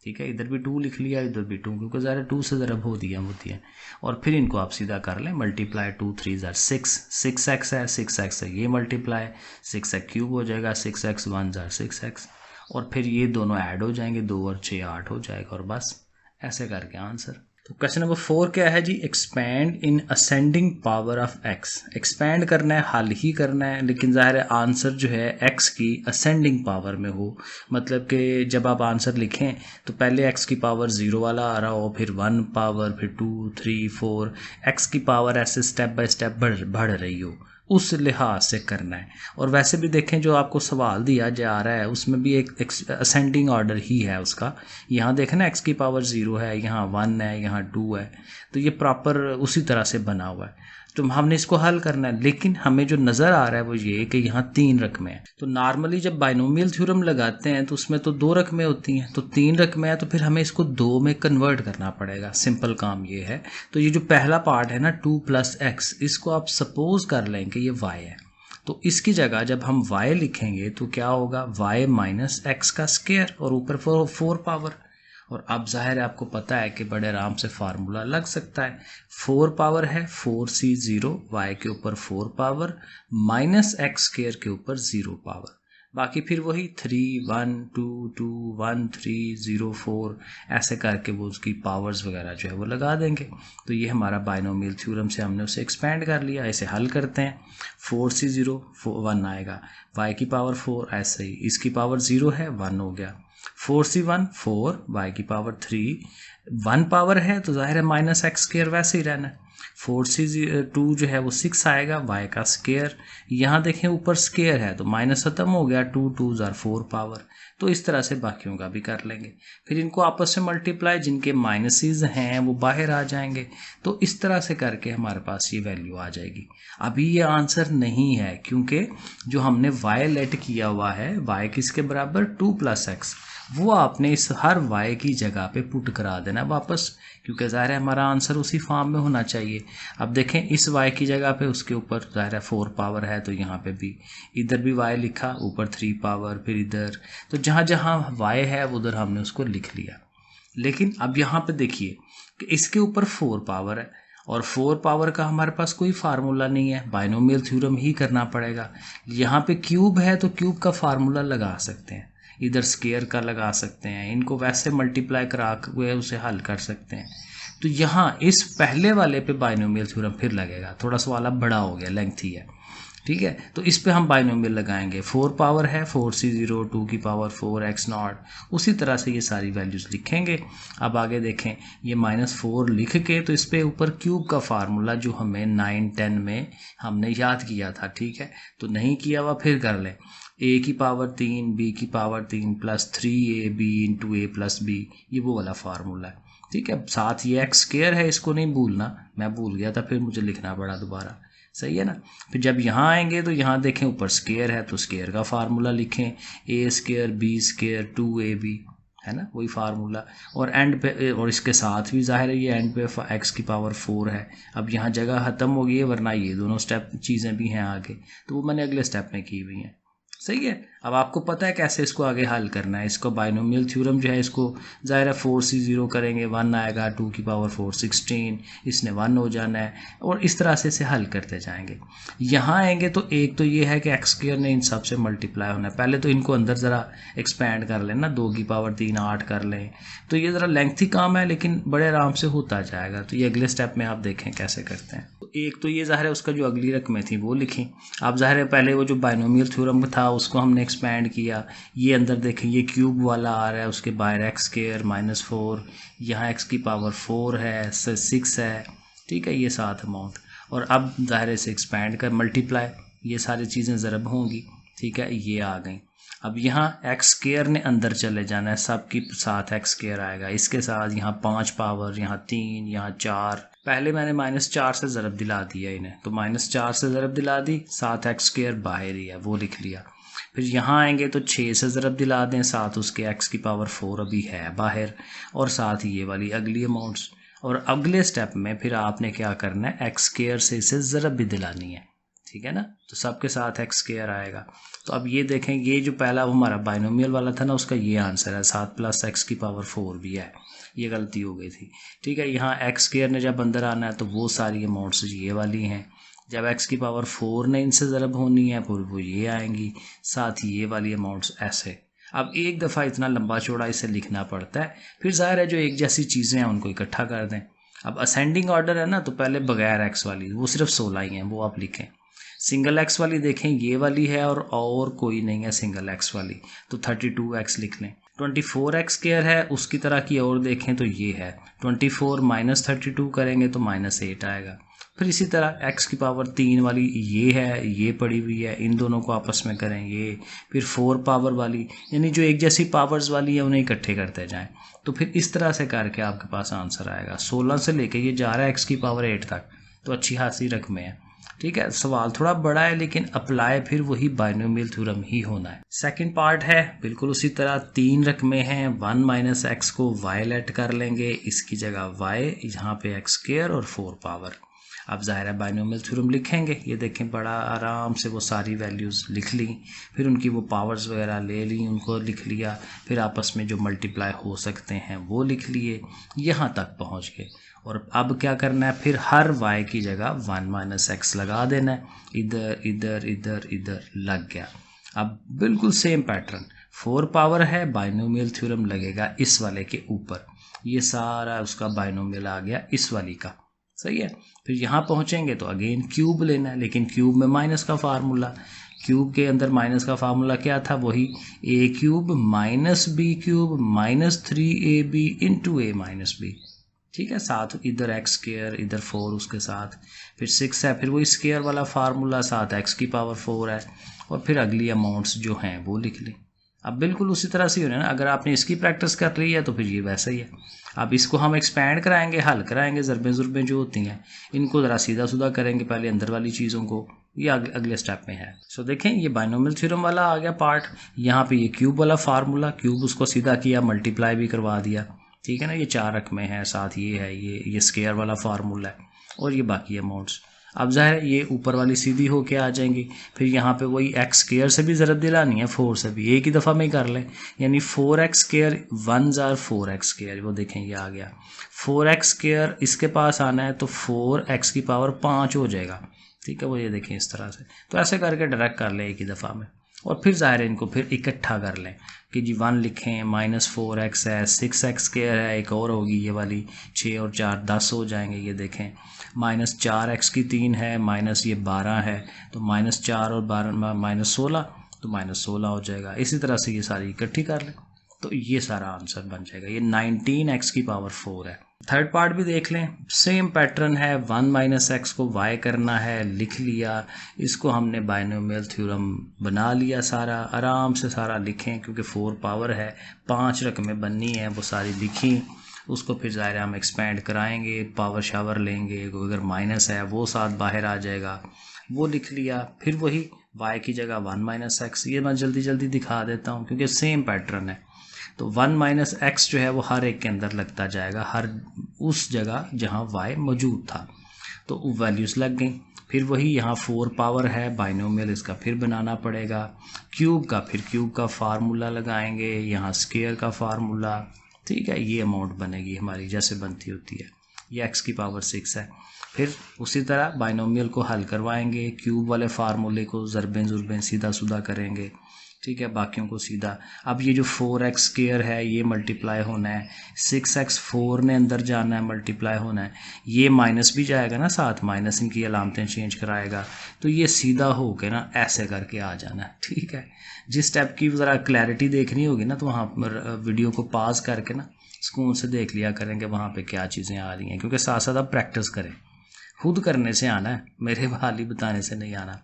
A: ठीक है। इधर भी 2 लिख लिया, इधर भी 2, क्योंकि ज़रा 2 से ज़रा होती है। और फिर इनको आप सीधा कर लें, मल्टीप्लाई 2 3 ज़ार 6x है, 6x है, ये मल्टीप्लाई 6x क्यूब हो जाएगा, 6x 1 ज़ार 6x, और फिर ये दोनों ऐड हो जाएंगे, 2 और 6 8 हो जाएगा, और बस ऐसे करके आंसर। तो क्वेश्चन नंबर 4 क्या है जी? Expand in ascending power of x। Expand करना है, हल ही करना है, लेकिन ज़ाहिर है आंसर जो है x की असेंडिंग पावर में हो, मतलब कि जब आप आंसर लिखें तो पहले x की पावर 0 वाला आ रहा हो, फिर 1 पावर, फिर 2 3 4, x की पावर ऐसे स्टेप बाय स्टेप बढ़ रही हो, उस लिहाज से करना है। और वैसे भी देखें जो आपको सवाल दिया जा रहा है उसमें भी एक असेंडिंग ऑर्डर ही है उसका। यहाँ देखें ना, x की पावर 0 है, यहाँ 1 है, यहाँ 2 है, तो ये प्रॉपर उसी तरह से बना हुआ है। तो हमने इसको हल करना है, लेकिन हमें जो नज़र आ रहा है वो ये कि यहाँ 3 रकमें हैं। तो नॉर्मली जब बाइनोमियल थ्योरम लगाते हैं तो उसमें तो 2 रकमें होती हैं, तो 3 रकमें हैं, तो फिर हमें इसको 2 में कन्वर्ट करना पड़ेगा। सिंपल काम ये है। तो ये जो पहला पार्ट है ना 2 + x, इसको आप सपोज कर लें कि ये y है, तो इसकी जगह जब हम y लिखेंगे तो क्या होगा, y - x का स्क्वायर और ऊपर 4 पावर। और अब जाहिर है आपको पता है कि बड़े आराम से फार्मूला लग सकता है। 4 पावर है 4C0, y के ऊपर 4 पावर -x स्क्वायर के ऊपर 0 पावर, बाकी फिर वही 3 1 2 2 1 3 0 4, ऐसे करके वो उसकी पावर्स वगैरह जो है वो लगा देंगे। तो ये हमारा बाइनोमियल थ्योरम से हमने उसे एक्सपेंड कर लिया। ऐसे हल करते हैं, 4C0 1 आएगा, y की पावर 4, ऐसे ही इसकी पावर 0 है, 1 हो गया, 4C1 4, y की पावर 3, 1 पावर है तो जाहिर है -x स्क्वायर वैसे ही रहना है। 4C2 जो है वो 6 आएगा, y का स्क्वायर, यहाँ देखें ऊपर स्क्वायर है तो माइनस खत्म हो गया, 2 2 ज़ार 4 पावर। तो इस तरह से बाकियों का भी कर लेंगे, फिर इनको आपस में मल्टीप्लाई, जिनके माइनसेस हैं वो बाहर आ जाएंगे। तो इस तरह से करके हमारे पास ये वैल्यू आ जाएगी। अभी ये आंसर नहीं है, क्योंकि जो हमने y लेट किया हुआ है, y किसके बराबर 2 + x, वो आपने इस हर y की जगह पे पुट करा देना वापस, क्योंकि ज़ाहिर है हमारा आंसर उसी फॉर्म में होना चाहिए। अब देखें इस y की जगह पे उसके ऊपर ज़ाहिर है 4 पावर है, तो यहाँ पे भी इधर भी y लिखा, ऊपर 3 पावर, फिर इधर, तो जहाँ जहाँ y है उधर हमने उसको लिख लिया। लेकिन अब यहाँ पे देखिए कि इसके ऊपर 4 पावर है और 4 पावर का हमारे पास कोई फार्मूला नहीं है, बाइनोमियल थ्योरम ही करना पड़ेगा। यहाँ पे क्यूब है तो क्यूब का फार्मूला लगा सकते हैं, इधर स्केयर का लगा सकते हैं, इनको वैसे मल्टीप्लाई करा हुए उसे हल कर सकते हैं। तो यहाँ इस पहले वाले पे बाइनोमियल थ्योरम फिर लगेगा, थोड़ा सा वाला बड़ा हो गया, लेंथी है, ठीक है। तो इस पे हम बाइनोमियल लगाएंगे, 4 पावर है 4c0 2 की पावर 4 x0, उसी तरह से ये सारी वैल्यूज़ लिखेंगे। अब आगे देखें, ये -4 लिख के तो इस पे ऊपर क्यूब का फार्मूला जो हमें 9-10 में हमने याद किया था, ठीक है, तो नहीं किया हुआ फिर कर लें, a की पावर 3 b की power 3 plus 3ab into a plus b, ये वो वाला फार्मूला है, ठीक है। साथ ये एक्स स्क्वायर है, इसको नहीं भूलना, मैं भूल गया था फिर मुझे लिखना पड़ा दोबारा, सही है ना। फिर जब यहाँ आएंगे तो यहाँ देखें ऊपर स्क्वायर है तो स्क्वायर का फार्मूला लिखें, a square b square 2ab, है ना, वही फार्मूला। और एंड पे, और इसके साथ भी जाहिर है ये एंड पे x की पावर 4 है। अब यहाँ जगह ख़त्म हो गई है, वरना ये दोनों स्टेप चीज़ें भी हैं आगे, तो वो मैंने अगले स्टेप में की हुई हैं, सही है। अब आपको पता है कैसे इसको आगे हल करना है। इसको बाइनोमियल थ्योरम जो है, इसको ज़ाहिर है 4c0 करेंगे, 1 आएगा, 2 की पावर 4 16, इसने 1 हो जाना है, और इस तरह से इसे हल करते जाएंगे। यहाँ आएंगे तो एक तो ये है कि एक्स स्क्वायर ने इन सब से मल्टीप्लाई होना है, पहले तो इनको अंदर ज़रा एक्सपैंड कर लें ना, 2 की पावर 3 8 कर लें, तो ये ज़रा लेंथी काम है लेकिन बड़े आराम से होता जाएगा। तो ये अगले स्टेप में आप देखें कैसे करते हैं। तो एक तो ये ज़ाहिर है उसका जो अगली रकमें थी वो लिखें। आप ज़ाहिर है पहले वो जो बाइनोमियल थ्योरम था उसको हमने एक्सपैंड किया, ये अंदर देखें ये क्यूब वाला आ रहा है, उसके बाहर एक्स स्क्वायर -4, यहाँ एक्स की पावर 4 है, 6 है, ठीक है, ये 7 अमाउंट। और अब ज़ाहिर से एक्सपैंड कर मल्टीप्लाई, ये सारी चीज़ें ज़रब होंगी, ठीक है, ये आ गई। अब यहाँ एक्स स्क्वायर ने अंदर चले जाना है, सब की साथ एक्स स्क्वायर आएगा, इसके साथ यहाँ 5 पावर, यहाँ 3, यहाँ 4, पहले मैंने -4 से ज़रब दिला दिया इन्हें, तो -4 से ज़रब दिला दी, साथ एक्स स्क्वायर बाहर ही है वो लिख लिया। फिर यहाँ आएंगे तो 6 से ज़रब दिला दें, साथ उसके x की पावर 4 अभी है बाहर, और साथ ये वाली अगली अमाउंट्स। और अगले स्टेप में फिर आपने क्या करना है, एक्स स्क्वायर से इसे ज़रब भी दिलानी है, ठीक है ना, तो सबके साथ एक्स स्क्वायर आएगा। तो अब ये देखें, ये जो पहला हमारा बाइनोमियल वाला था ना, उसका ये आंसर है, 7 + x की पावर 4 भी है, ये गलती हो गई थी, ठीक है। यहाँ एक्स स्क्वायर ने जब अंदर आना है तो वो सारी अमाउंट्स ये वाली हैं, जब x की पावर 4 ने इनसे ज़रब होनी है फिर वो ये आएंगी, साथ ही ये वाली अमाउंट्स ऐसे। अब एक दफ़ा इतना लंबा चौड़ा इसे लिखना पड़ता है, फिर ज़ाहिर है जो एक जैसी चीज़ें हैं उनको इकट्ठा कर दें। अब असेंडिंग ऑर्डर है ना, तो पहले बगैर x वाली वो सिर्फ 16 ही हैं, वो आप लिखें। सिंगल x वाली देखें ये वाली है और कोई नहीं है सिंगल x वाली, तो 32x लिख लें। 24x स्क्वायर है, उसकी तरह की और देखें तो ये है 24 - 32 करेंगे तो -8 आएगा। फिर इसी तरह x की पावर 3 वाली ये है, ये पड़ी हुई है, इन दोनों को आपस में करें ये, फिर 4 पावर वाली, यानी जो एक जैसी पावर्स वाली है उन्हें इकट्ठे करते जाएं। तो फिर इस तरह से करके आपके पास आंसर आएगा। 16 से लेके ये जा रहा है x की पावर 8 तक, तो अच्छी खासी रकमें हैं, ठीक है। सवाल थोड़ा बड़ा है लेकिन अप्लाई फिर वही बाइनोमियल थ्योरम ही होना है। सेकंड पार्ट है बिल्कुल उसी तरह, 3 रकमें हैं, 1 - x को y लेट कर लेंगे, इसकी जगह y, यहाँ पे x स्क्वायर और 4 पावर। अब ज़ाहिर है बाइनोमियल थ्योरम लिखेंगे, ये देखें बड़ा आराम से वो सारी वैल्यूज़ लिख ली, फिर उनकी वो पावर्स वगैरह ले ली, उनको लिख लिया, फिर आपस में जो मल्टीप्लाई हो सकते हैं वो लिख लिए, यहाँ तक पहुँच गए। और अब क्या करना है, फिर हर y की जगह 1 - x लगा देना है, इधर इधर इधर इधर लग गया। अब बिल्कुल सेम पैटर्न, 4 पावर है, बाइनोमियल थ्योरम लगेगा इस वाले के ऊपर, ये सारा उसका बाइनोमियल आ गया इस वाली का, सही है। फिर यहाँ पहुँचेंगे तो अगेन क्यूब लेना है, लेकिन क्यूब में माइनस का फार्मूला, क्यूब के अंदर माइनस का फार्मूला क्या था, वही a³ - b³ - 3ab into a - b, ठीक है। साथ इधर एक्स स्क्वायर, इधर 4 उसके साथ, फिर 6 है, फिर वही स्क्वायर वाला फार्मूला, साथ x की पावर 4 है, और फिर अगली अमाउंट्स जो हैं वो लिख लें। अब बिल्कुल उसी तरह से हो रहा है ना, अगर आपने इसकी प्रैक्टिस कर ली है तो फिर ये वैसा ही है। अब इसको हम एक्सपैंड कराएंगे, हल कराएंगे, ज़रबें ज़ुरबें जो होती हैं इनको ज़रा सीधा सुधा करेंगे, पहले अंदर वाली चीज़ों को, ये अगले स्टेप में है। सो देखें ये बाइनोमियल थ्योरम वाला आ गया पार्ट। यहाँ पे ये क्यूब वाला फार्मूला, क्यूब उसको सीधा किया, मल्टीप्लाई भी करवा दिया, ठीक है ना। ये 4 अंक में है, साथ ये है, ये स्केयर वाला फार्मूला है, और ये बाकी अमाउंट्स। अब जाहिर है ये ऊपर वाली सीधी होके आ जाएंगी। फिर यहाँ पे वही एक्स स्केयर से भी ज़रूरत दिलानी है, 4 से भी, एक ही दफ़ा में ही कर लें, यानी 4x square 1 jar 4x square, वो देखें ये आ गया 4x स्केयर, इसके पास आना है तो 4x की पावर 5 हो जाएगा, ठीक है। वो ये देखें इस तरह से, तो ऐसे करके डायरेक्ट कर लें एक ही दफ़ा में। और फिर ज़ाहिर है इनको फिर इकट्ठा कर लें कि जी 1 लिखें, -4x है, 6x स्केयर है, एक और होगी ये वाली, 6 और 4 10 हो जाएंगे, ये देखें, -4x की 3 है, माइनस ये 12 है, तो -4 और 12 -16, तो -16 हो जाएगा। इसी तरह से ये सारी इकट्ठी कर लें, तो ये सारा आंसर बन जाएगा। ये 19x की पावर 4 है। थर्ड पार्ट भी देख लें, सेम पैटर्न है, 1 - x को y करना है, लिख लिया, इसको हमने बाइनोमियल थ्योरम बना लिया, सारा आराम से सारा लिखें, क्योंकि 4 पावर है, 5 रकमें बननी है, वो सारी लिखी। उसको फिर ज़ाहिर हम एक्सपेंड कराएंगे, पावर शावर लेंगे, अगर माइनस है वो साथ बाहर आ जाएगा, वो लिख लिया। फिर वही y की जगह 1 - x, ये मैं जल्दी जल्दी दिखा देता हूँ क्योंकि सेम पैटर्न है। तो 1 - x जो है वो हर एक के अंदर लगता जाएगा, हर उस जगह जहाँ y मौजूद था, तो वैल्यूज़ लग गई। फिर वही यहाँ 4 पावर है, बाइनोमियल इसका फिर बनाना पड़ेगा, क्यूब का फिर क्यूब का फार्मूला लगाएंगे, यहाँ स्केयर का फार्मूला, ठीक है। ये अमाउंट बनेगी हमारी जैसे बनती होती है, ये x की पावर 6 है। फिर उसी तरह बाइनोमियल को हल करवाएंगे, क्यूब वाले फार्मूले को ज़रबें ज़ुरबें सीधा सुधा करेंगे, ठीक है, बाकियों को सीधा। अब ये जो 4x स्केयर है ये मल्टीप्लाई होना है, 6x 4 ने अंदर जाना है, मल्टीप्लाई होना है, ये माइनस भी जाएगा ना साथ, माइनस इनकी अलामतें चेंज कराएगा, तो ये सीधा हो के ना ऐसे करके आ जाना है, ठीक है। जिस स्टेप की ज़रा क्लैरिटी देखनी होगी ना, तो वहाँ पर वीडियो को पास करके ना सुकून से देख लिया करेंगे वहाँ पे क्या चीज़ें आ रही हैं, क्योंकि साथ साथ आप प्रैक्टिस करें, खुद करने से आना है, मेरे हाली बताने से नहीं आना।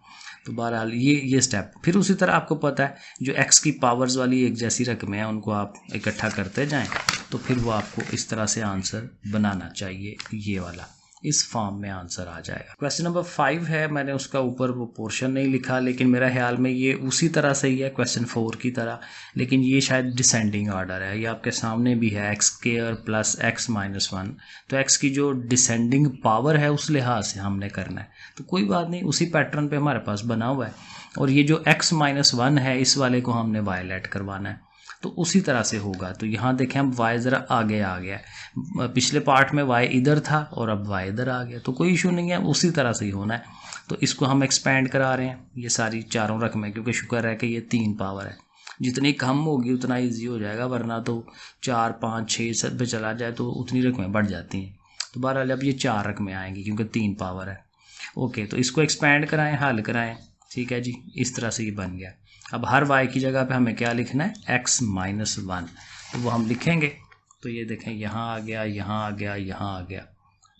A: तो बहरहाल ये स्टेप। फिर उसी तरह आपको पता है जो x की पावर्स वाली एक जैसी रकमें हैं उनको आप इकट्ठा करते जाएं, तो फिर वो आपको इस तरह से आंसर बनाना चाहिए, ये वाला इस फॉर्म में आंसर आ जाएगा। क्वेश्चन नंबर 5 है, मैंने उसका ऊपर वो पोर्शन नहीं लिखा, लेकिन मेरा ख्याल में ये उसी तरह से ही है क्वेश्चन 4 की तरह, लेकिन ये शायद डिसेंडिंग ऑर्डर है। ये आपके सामने भी है, x square plus x minus 1, तो x की जो डिसेंडिंग पावर है उस लिहाज से हमने करना है, तो कोई बात नहीं, उसी पैटर्न पे हमारे पास बना हुआ है। और ये जो x माइनस 1 है इस वाले को हमने वायलेट करवाना है, तो उसी तरह से होगा। तो यहाँ देखें अब y ज़रा आगे आ गया, पिछले पार्ट में y इधर था और अब y इधर आ गया, तो कोई इशू नहीं है, उसी तरह से ही होना है। तो इसको हम एक्सपेंड करा रहे हैं, ये सारी चारों रकमें, क्योंकि शुक्र है कि ये 3 पावर है, जितनी कम होगी उतना ईजी हो जाएगा, वरना तो 4 5 6 7 पे चला जाए तो उतनी रकमें बढ़ जाती हैं। तो बहरहाल अब ये 4 रकमें आएंगी क्योंकि 3 पावर है। ओके, तो इसको एक्सपेंड कराएं, हल कराएं, ठीक है जी, इस तरह से ये बन गया। अब हर y की जगह पे हमें क्या लिखना है, x माइनस 1, तो वो हम लिखेंगे। तो ये देखें यहाँ आ गया, यहाँ आ गया, यहाँ आ गया,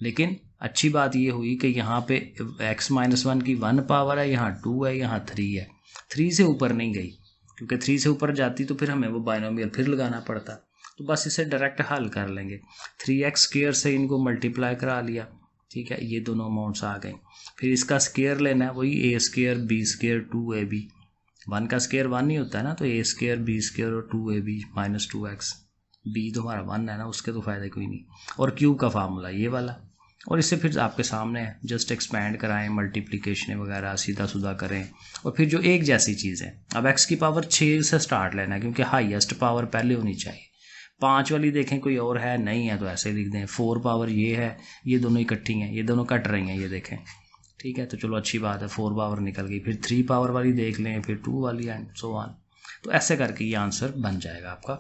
A: लेकिन अच्छी बात ये हुई कि यहाँ पे x माइनस 1 की 1 पावर है, यहाँ 2 है, यहाँ 3 है, 3 से ऊपर नहीं गई, क्योंकि 3 से ऊपर जाती तो फिर हमें वो बाइनोमियल फिर लगाना पड़ता। तो बस इसे डायरेक्ट हल कर लेंगे, 3x स्क्वायर से इनको मल्टीप्लाई करा लिया, ठीक है, ये दोनों अमाउंट्स आ गए। फिर इसका स्क्वायर लेना है, वही a square b square 2ab, 1 का स्क्वायर 1 नहीं होता है ना, तो a स्क्वायर b स्क्वायर और 2ab माइनस 2x, b तो हमारा 1 है ना, उसके तो फ़ायदा कोई नहीं। और क्यूब का फार्मूला ये वाला, और इससे फिर आपके सामने है, जस्ट एक्सपेंड कराएं, मल्टीप्लिकेशन वगैरह सीधा सुधा करें, और फिर जो एक जैसी चीज़ है, अब x की पावर 6 से स्टार्ट लेना है, क्योंकि हाईएस्ट पावर पहले होनी चाहिए। 5 वाली देखें कोई और है, नहीं है तो ऐसे लिख दें। 4 पावर ये है, ये दोनों इकट्ठी हैं, ये दोनों कट रही हैं, ये देखें, ठीक है, तो चलो अच्छी बात है, 4 पावर निकल गई। फिर 3 पावर वाली देख लें, फिर 2 वाली, एंड सो ऑन। तो ऐसे करके ये आंसर बन जाएगा आपका।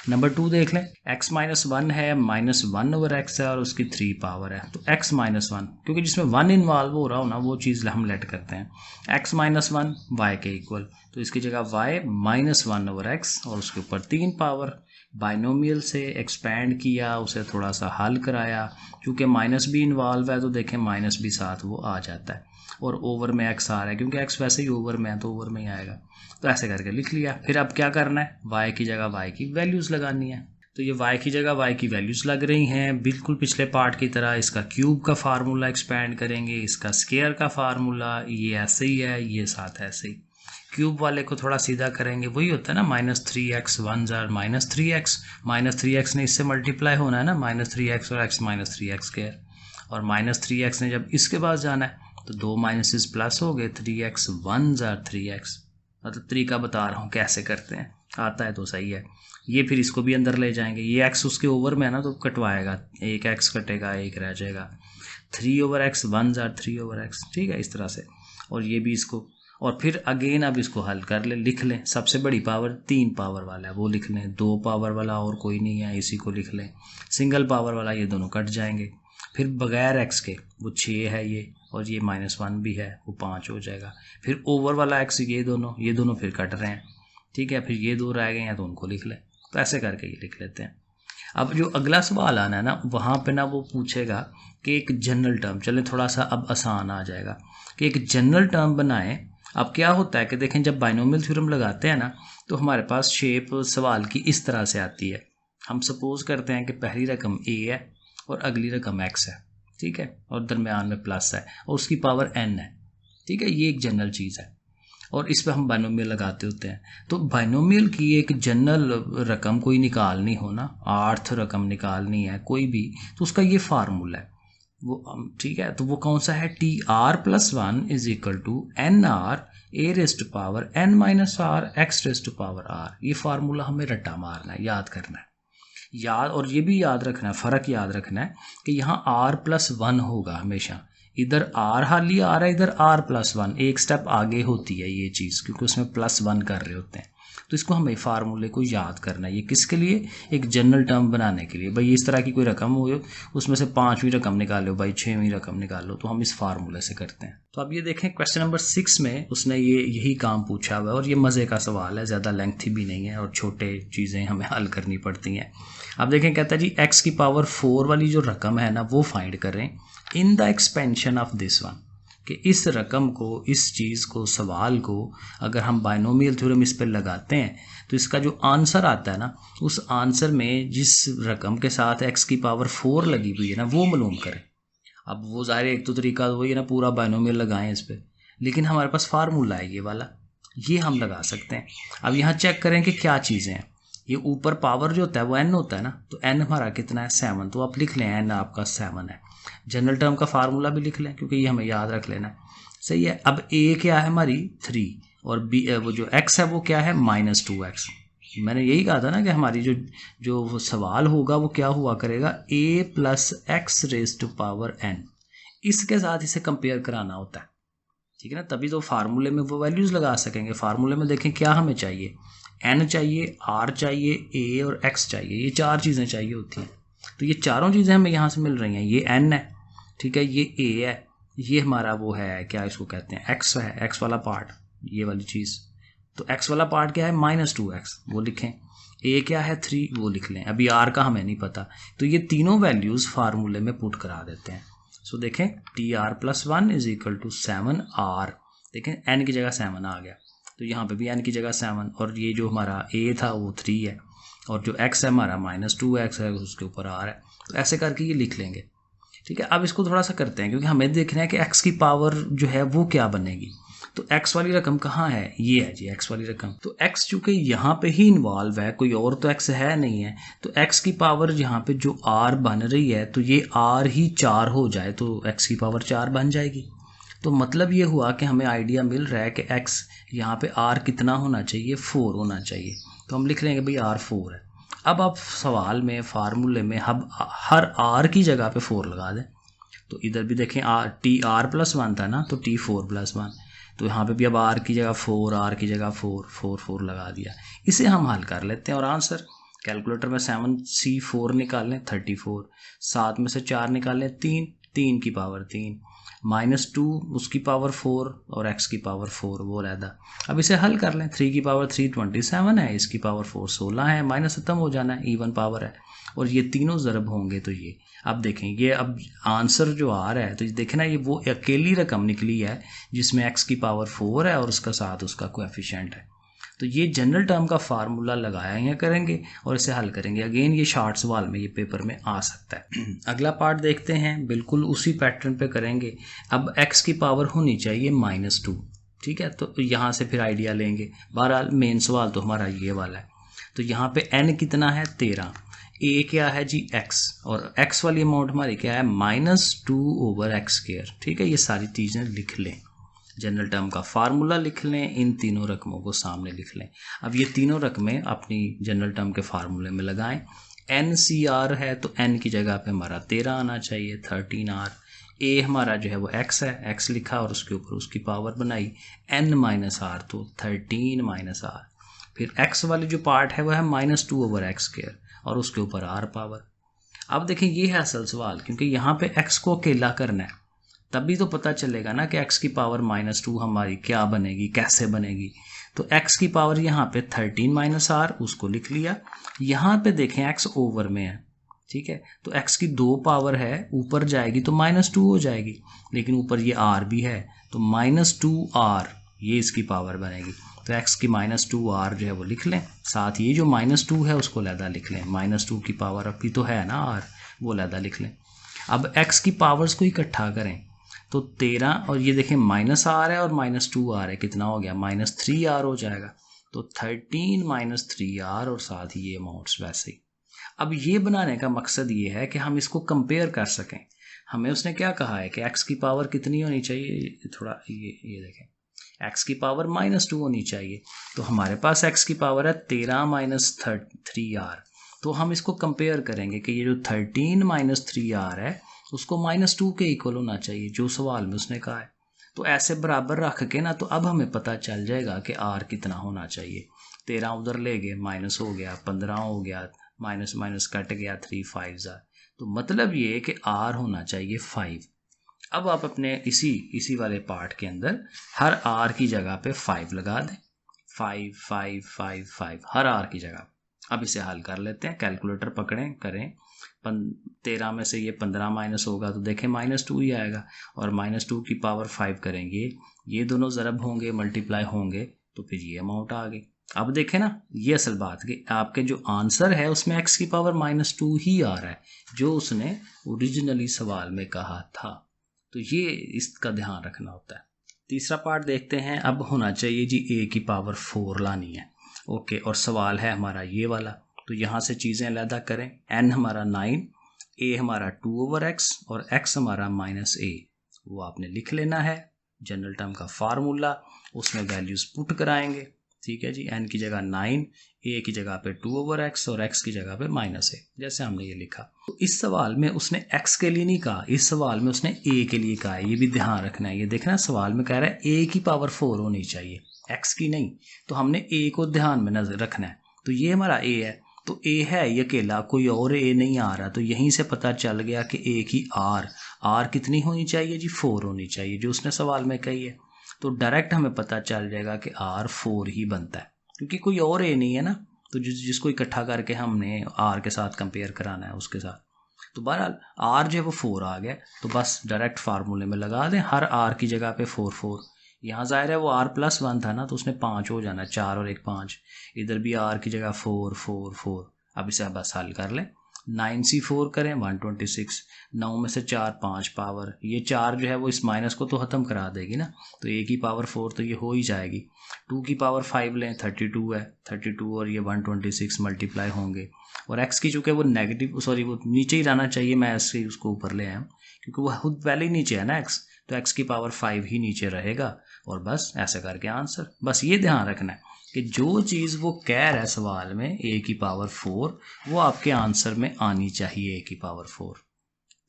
A: नंबर 2 देख लें, x माइनस 1 है, माइनस 1 ओवर x है, और उसकी 3 पावर है, तो x माइनस 1, क्योंकि जिसमें 1 इन्वॉल्व हो रहा हो ना वो चीज़ हम लेट करते हैं। x माइनस 1 y के इक्वल, तो इसकी जगह y माइनस 1 ओवर x, और उसके ऊपर 3 पावर। बाइनोमियल से एक्सपेंड किया, उसे थोड़ा सा हल कराया, क्योंकि माइनस भी इन्वॉल्व है, तो देखें माइनस भी साथ वो आ जाता है, और ओवर में x आ रहा है, क्योंकि x वैसे ही ओवर में है तो ओवर में ही आएगा। तो ऐसे करके लिख लिया। फिर अब क्या करना है, y की जगह y की वैल्यूज़ लगानी है। तो ये y की जगह y की वैल्यूज़ लग रही हैं बिल्कुल पिछले पार्ट की तरह। इसका क्यूब का फार्मूला एक्सपेंड करेंगे, इसका स्क्वायर का फार्मूला ये ऐसे ही है, ये साथ ऐसे ही। क्यूब वाले को थोड़ा सीधा करेंगे, वही होता है ना -3x 1 जार -3x ने इससे मल्टीप्लाई होना है ना, -3x और x -3x स्क्वायर, और -3x ने जब इसके पास जाना है तो 2 माइनसेस प्लस हो गए, 3x 1 जार 3x। मतलब तरीका बता रहा हूँ कैसे करते हैं, आता है तो सही है। ये फिर इसको भी अंदर ले जाएंगे, ये x उसके ओवर में है ना तो कटवाएगा, एक x कटेगा, एक रह जाएगा, 3/x 1 जार 3/x, ठीक है, इस तरह से। और ये भी इसको, और फिर अगेन अब इसको हल कर ले, लिख लें। सबसे बड़ी पावर 3 पावर वाला है वो लिख लें, 2 पावर वाला और कोई नहीं है इसी को लिख लें, सिंगल पावर वाला ये दोनों कट जाएंगे। फिर बगैर x के वो 6 है ये, और ये -1 भी है वो 5 हो जाएगा। फिर ओवर वाला x ये दोनों फिर कट रहे हैं, ठीक है। फिर ये 2 रह गए हैं तो उनको लिख लें। तो ऐसे करके ये लिख लेते हैं। अब जो अगला सवाल आना है ना, वहाँ पे ना वो पूछेगा कि एक जनरल टर्म, चलें थोड़ा सा अब आसान आ जाएगा, कि एक जनरल टर्म बनाएं। अब क्या होता है कि देखें, जब बाइनोमियल थ्योरम लगाते हैं ना तो हमारे पास शेप सवाल की इस तरह से आती है। हम सपोज करते हैं कि पहली रकम a है और अगली रकम x है, ठीक है, और दरमियान में प्लस है और उसकी पावर n है, ठीक है। ये एक जनरल चीज़ है और इस पर हम बाइनोमियल लगाते होते हैं। तो बाइनोमियल की एक जनरल रकम कोई निकालनी हो ना, 8th रकम निकालनी है कोई भी, तो उसका ये फार्मूला है वो, ठीक है। तो वो कौन सा है, TR+1 = NR a⁻n-r x⁻r। ये फार्मूला हमें रट्टा मारना है, याद करना है, याद। और ये भी याद रखना है, फ़र्क याद रखना है कि यहाँ r+1 होगा हमेशा, इधर r हाली आ रहा है, इधर r+1, एक स्टेप आगे होती है ये चीज़, क्योंकि उसमें +1 कर रहे होते हैं। तो इसको हमें फार्मूले को याद करना है। ये किसके लिए, एक जनरल टर्म बनाने के लिए। भाई इस तरह की कोई रकम हो, उसमें से 5वीं रकम निकालो, भाई 6वीं रकम निकालो, तो हम इस फार्मूले से करते हैं। तो अब ये देखें क्वेश्चन नंबर 6 में उसने यही काम पूछा हुआ है, और ये मज़े का सवाल है, ज़्यादा लेंथी भी नहीं है और छोटे चीज़ें हमें हल करनी पड़ती हैं। अब देखें, कहता है जी x की पावर 4 वाली जो रकम है ना वो फाइंड करें इन the expansion of this one, कि इस रकम को, इस चीज़ को, सवाल को अगर हम बाइनोमियल थ्योरम इस पर लगाते हैं तो इसका जो आंसर आता है ना, उस आंसर में जिस रकम के साथ x की पावर 4 लगी हुई है ना वो मालूम करें। अब वो ज़ाहिर एक तो तरीका वही है ना, पूरा बाइनोमियल लगाएं इस पर, लेकिन हमारे पास फार्मूला है ये वाला, ये हम लगा सकते हैं। अब यहाँ चेक करें कि क्या चीज़ें हैं। ये ऊपर पावर जो होता है वो n होता है ना, तो n हमारा कितना है, 7। तो आप लिख लें n आपका 7 है। जनरल टर्म का फार्मूला भी लिख लें क्योंकि ये हमें याद रख लेना है, सही है। अब a क्या है हमारी 3, और b वो जो x है वो क्या है -2x। मैंने यही कहा था ना कि हमारी जो वो सवाल होगा वो क्या हुआ करेगा, a + x⁻n, इसके साथ इसे कंपेयर कराना होता है, ठीक है ना। तभी तो फार्मूले में वो वैल्यूज़ लगा सकेंगे। फार्मूले में देखें क्या हमें चाहिए, n चाहिए, r चाहिए, a और x चाहिए, ये 4 चीज़ें चाहिए होती हैं। तो ये चारों चीज़ें हमें यहाँ से मिल रही हैं। ये n है, ठीक है, ये a है, ये हमारा वो है, क्या इसको कहते हैं, x है, x वाला पार्ट, ये वाली चीज़। तो x वाला पार्ट क्या है, -2x, वो लिखें। a क्या है 3, वो लिख लें। अभी r का हमें नहीं पता, तो ये तीनों वैल्यूज़ फार्मूले में पुट करा देते हैं। सो देखें TR+1 = 7r, देखें n की जगह 7 आ गया, तो यहाँ पे भी n की जगह 7, और ये जो हमारा a था वो 3 है, और जो x है हमारा -2x है, उसके ऊपर r है। तो ऐसे करके ये लिख लेंगे, ठीक है। अब इसको थोड़ा सा करते हैं क्योंकि हमें देखना है कि x की पावर जो है वो क्या बनेगी। तो x वाली रकम कहाँ है, ये है जी x वाली रकम। तो x चूँकि यहाँ पे ही इन्वॉल्व है, कोई और तो x है नहीं है, तो x की पावर यहाँ पे जो r बन रही है, तो ये r ही 4 हो जाए तो x की पावर 4 बन जाएगी। तो मतलब ये हुआ कि हमें आइडिया मिल रहा है कि x यहाँ पे r कितना होना चाहिए, 4 होना चाहिए। तो हम लिख लेंगे भाई r 4 है। अब आप सवाल में, फार्मूले में हम हर r की जगह पे 4 लगा दें। तो इधर भी देखें TR+1 था ना, तो T4+1, तो यहाँ पे भी अब r की जगह 4, r की जगह 4 लगा दिया। इसे हम हल कर लेते हैं और आंसर कैलकुलेटर में 7c4 निकाल लें 34, 7 में से 4 निकाल लें 3 की पावर 3, -2 उसकी पावर 4 और x की पावर 4 वो रहता। अब इसे हल कर लें, 3 की पावर 3 27 है, इसकी पावर 4 16 है, माइनस खत्म हो जाना है, इवन पावर है, और ये तीनों ज़रब होंगे तो ये। अब देखें ये अब आंसर जो आ रहा है, तो देखें ना, ये वो अकेली रकम निकली है जिसमें x की पावर 4 है और उसका साथ उसका कोएफिशिएंट है। तो ये जनरल टर्म का फार्मूला लगाया करेंगे और इसे हल करेंगे। अगेन ये शॉर्ट सवाल में, ये पेपर में आ सकता है। अगला पार्ट देखते हैं, बिल्कुल उसी पैटर्न पे करेंगे। अब x की पावर होनी चाहिए -2, ठीक है। तो यहाँ से फिर आइडिया लेंगे। बहरहाल मेन सवाल तो हमारा ये वाला है। तो यहाँ पे n कितना है 13, a क्या है जी x, और x वाली अमाउंट हमारी क्या है -2/x², ठीक है। ये सारी चीज़ें लिख लें, जनरल टर्म का फार्मूला लिख लें, इन तीनों रकमों को सामने लिख लें। अब ये तीनों रकमें अपनी जनरल टर्म के फार्मूले में लगाएं। NCR है तो n की जगह पे हमारा 13 आना चाहिए, 13R। a हमारा जो है वो x है, x लिखा और उसके ऊपर उसकी पावर बनाई n-r, तो 13-r। फिर x वाली जो पार्ट है वो है -2/x² और उसके ऊपर r पावर। अब देखें ये है असल सवाल, क्योंकि यहाँ पे x को अकेला करना है, तभी तो पता चलेगा ना कि x की पावर -2 हमारी क्या बनेगी, कैसे बनेगी। तो x की पावर यहाँ पे 13-r, उसको लिख लिया। यहाँ पे देखें x ओवर में है, ठीक है। तो x की 2 पावर है, ऊपर जाएगी तो -2 हो जाएगी, लेकिन ऊपर ये r भी है तो -2r ये इसकी पावर बनेगी। तो x की -2r जो है वो लिख लें, साथ ये जो -2 है उसको लहदा लिख लें। -2 की पावर अभी तो है ना r, वो लहदा लिख लें। अब x की पावर्स को इकट्ठा करें तो 13 और ये देखें -r है और -2r है, कितना हो गया -3r हो जाएगा। तो 13 -3r और साथ ही ये अमाउंट्स वैसे ही। अब ये बनाने का मकसद ये है कि हम इसको कंपेयर कर सकें। हमें उसने क्या कहा है कि x की पावर कितनी होनी चाहिए, थोड़ा ये देखें, x की पावर -2 होनी चाहिए। तो हमारे पास x की पावर है 13 -3r, तो हम इसको कंपेयर करेंगे कि ये जो 13 -3r है उसको -2 के इक्वल होना चाहिए, जो सवाल में उसने कहा है। तो ऐसे बराबर रख के ना, तो अब हमें पता चल जाएगा कि r कितना होना चाहिए। 13 उधर ले गए, माइनस हो गया, 15 हो गया, माइनस माइनस कट गया, 3 5 तो मतलब ये है कि r होना चाहिए 5। अब आप अपने इसी वाले पार्ट के अंदर हर r की जगह पे 5 लगा दें, 5 5 5 5 हर r की जगह। अब इसे हल कर लेते हैं, कैलकुलेटर पकड़ें, करें। 13 में से ये 15 माइनस होगा तो देखें -2 ही आएगा, और -2 की पावर 5 करेंगे, ये दोनों ज़रब होंगे, मल्टीप्लाई होंगे, तो फिर ये अमाउंट आ गई। अब देखें ना, ये असल बात कि आपके जो आंसर है उसमें x की पावर -2 ही आ रहा है, जो उसने ओरिजिनली सवाल में कहा था। तो ये इसका ध्यान रखना होता है। तीसरा पार्ट देखते हैं। अब होना चाहिए जी a की पावर 4 लानी है, ओके, और सवाल है हमारा ये वाला। तो यहाँ से चीज़ें अलहदा करें, n हमारा 9, a हमारा 2/x और x हमारा -a, वो आपने लिख लेना है। जनरल टर्म का फार्मूला, उसमें वैल्यूज़ पुट कराएंगे, ठीक है जी। n की जगह 9, a की जगह पे 2/x और x की जगह पे -a, जैसे हमने ये लिखा। तो इस सवाल में उसने x के लिए नहीं कहा, इस सवाल में उसने a के लिए कहा है, ये भी ध्यान रखना है। ये देखना, सवाल में कह रहा है a की पावर 4 होनी चाहिए, x की नहीं, तो हमने a को ध्यान में नजर रखना है। तो ये हमारा a है, तो a है ये अकेला, कोई और a नहीं आ रहा, तो यहीं से पता चल गया कि a की r कितनी होनी चाहिए जी, 4 होनी चाहिए, जो उसने सवाल में कही है। तो डायरेक्ट हमें पता चल जाएगा कि r 4 ही बनता है, क्योंकि कोई और a नहीं है ना, तो जिसको इकट्ठा करके हमने r के साथ कंपेयर कराना है उसके साथ। तो बहरहाल r जो है वो 4 आ गया, तो बस डायरेक्ट फार्मूले में लगा दें, हर r की जगह पे 4 4। यहाँ ज़ाहिर है वो r+1 था ना, तो उसने 5 हो जाना, 4 और 1 5। इधर भी r की जगह 4 4 4। अब इसे बस हल कर लें, 9c4 करें 126, 9 में से 4 5 पावर, ये 4 जो है वो इस माइनस को तो ख़त्म करा देगी ना, तो a की पावर 4 तो ये हो ही जाएगी। 2 की पावर 5 लें, 32 है, 32 और ये 126 मल्टीप्लाई होंगे, और x की चूँकि वो नेगेटिव, सॉरी वो नीचे ही रहना चाहिए, मैं ऐसे उसको ऊपर ले आया हूँ क्योंकि वो खुद पहले ही नीचे है ना x, तो x की पावर 5 ही नीचे रहेगा, और बस ऐसे करके आंसर। बस ये ध्यान रखना है कि जो चीज़ वो कह रहा है सवाल में a की पावर 4, वो आपके आंसर में आनी चाहिए a की पावर 4,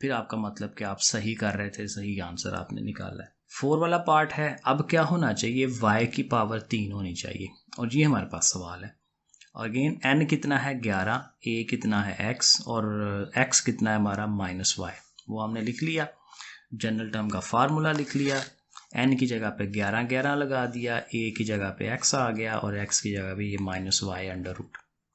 A: फिर आपका मतलब कि आप सही कर रहे थे, सही आंसर आपने निकाला है। 4 वाला पार्ट है। अब क्या होना चाहिए, y की पावर 3 होनी चाहिए, और ये हमारे पास सवाल है। अगेन n कितना है 11, a कितना है x, और x कितना है हमारा -y, वो हमने लिख लिया। जनरल टर्म का फार्मूला लिख लिया, n की जगह पे 11 11 लगा दिया, a की जगह पे x आ गया, और x की जगह पे ये -y√।